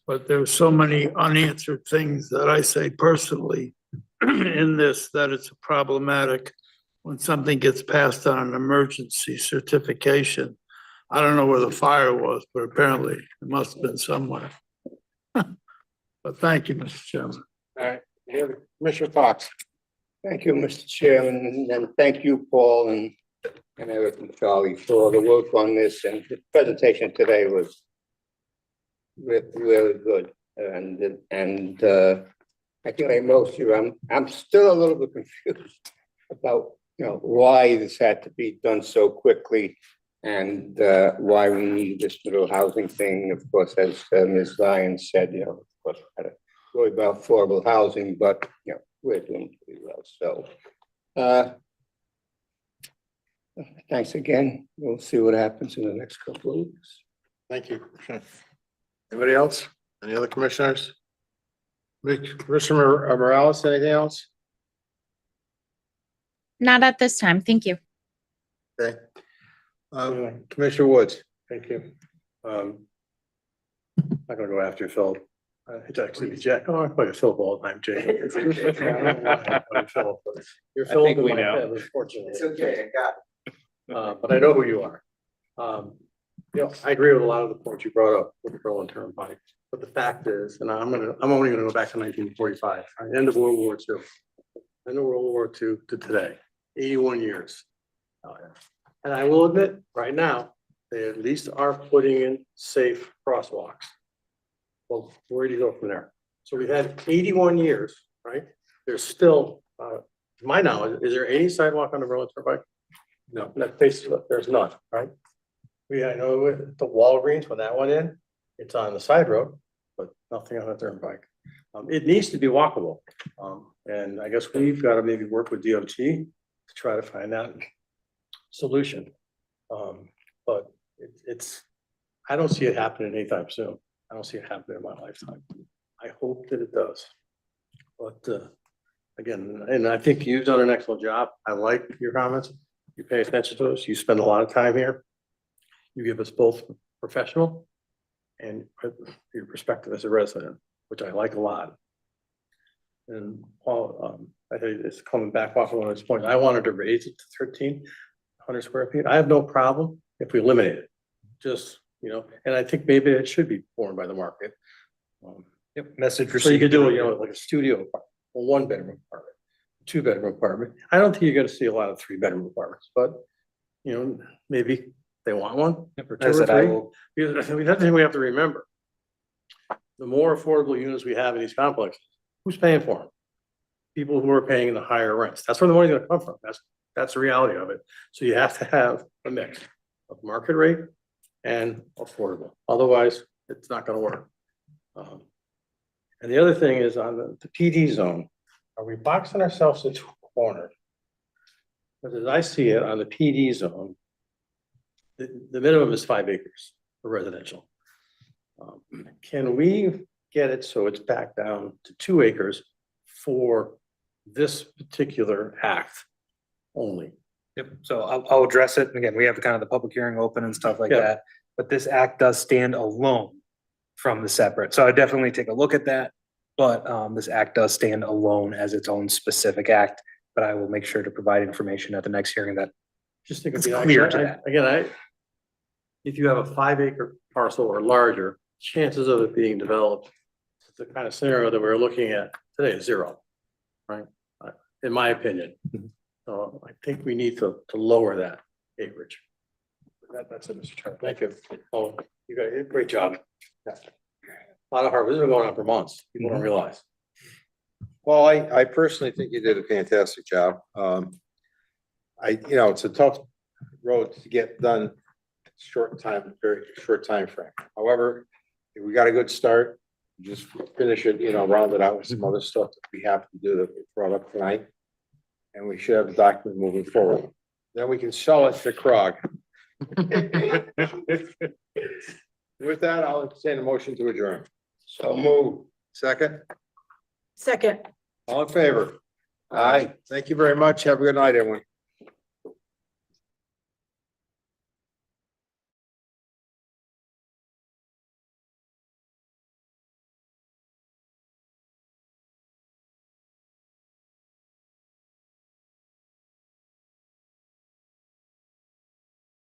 But there's so many unanswered things that I say personally in this that it's problematic when something gets passed on an emergency certification. I don't know where the fire was, but apparently it must have been somewhere. But thank you, Mr. Chairman. All right. Commissioner Fox. Thank you, Mr. Chairman, and thank you, Paul and Eric and Charlie for all the work on this, and the presentation today was really good. And I think like most of you, I'm still a little bit confused about, why this had to be done so quickly and why we need this little housing thing. Of course, as Ms. Lyons said, of course, we had to worry about affordable housing, but, we're doing pretty well. So thanks again. We'll see what happens in the next couple of weeks. Thank you. Anybody else? Any other commissioners? Commissioner Morales, anything else? Not at this time. Thank you. Okay. Commissioner Woods. Thank you. I'm not gonna go after Phil. It's actually Jack. Oh, I play Phil all the time, Jay. You're Phil. think we know. Unfortunately. It's okay, I got it. But I know who you are. I agree with a lot of the points you brought up with the Berlin Turnpike. But the fact is, and I'm only gonna go back to 1945, end of World War II. End of World War II to today, 81 years. And I will admit, right now, they at least are putting in safe crosswalks. Well, where do you go from there? So we've had 81 years, right? There's still, to my knowledge, is there any sidewalk on the Berlin Turnpike? No, there's none, right? I know the Walgreens, when that went in, it's on the side road, but nothing on the turnpike. It needs to be walkable. And I guess we've got to maybe work with DOT to try to find that solution. But I don't see it happening anytime soon. I don't see it happening in my lifetime. I hope that it does. But again, and I think you've done an excellent job. I like your comments. You pay attention to us. You spend a lot of time here. You give us both professional and your perspective as a resident, which I like a lot. And Paul, I think it's coming back off of one of those points. I wanted to raise it to 1,300 square feet. I have no problem if we eliminate it. Just, and I think maybe it should be borne by the market. Message So received. you could do it, like a studio apartment, a 1-bedroom apartment, 2-bedroom apartment. I don't think you're gonna see a lot of 3-bedroom apartments, but you know, maybe they want one or two I or said I three. will, Because I mean, that's the thing we have to remember. The more affordable units we have in these complexes, who's paying for them? People who are paying the higher rents. That's where the money's gonna come from. That's the reality of it. So you have to have a mix of market rate and affordable. Otherwise, it's not gonna work. And the other thing is on the PD zone, are we boxing ourselves into a corner? But as I see it on the PD zone, the minimum is 5 acres for residential. Can we get it so it's back down to 2 acres for this particular act only? yep, so I'll address it. Again, we have kind of the public hearing open and stuff like Yeah. that. But this act does stand alone from the separate. So I definitely take a look at that. But this act does stand alone as its own specific act. But I will make sure to provide information at the next hearing that Just think It's of clear to that. if you have a 5 acre parcel or larger, chances of it being developed, the kind of scenario that we're looking at today is 0, right? In my opinion. So I think we need to lower that acreage. That's it, Mr. Chairman. Thank you. Oh, you guys did a great job. A lot of hard, this has been going on for months. People don't realize. Well, I personally think you did a fantastic job. It's a tough road to get done, very short time frame. However, if we got a good start, just finish it, round it out with some other stuff that we have to do that we brought up tonight. And we should have the document moving forward. Then we can sell it to Krog. With that, I'll entertain a motion to adjourn. So move. Second, Second. all in favor? Aye. Thank you very much. Have a good night, everyone.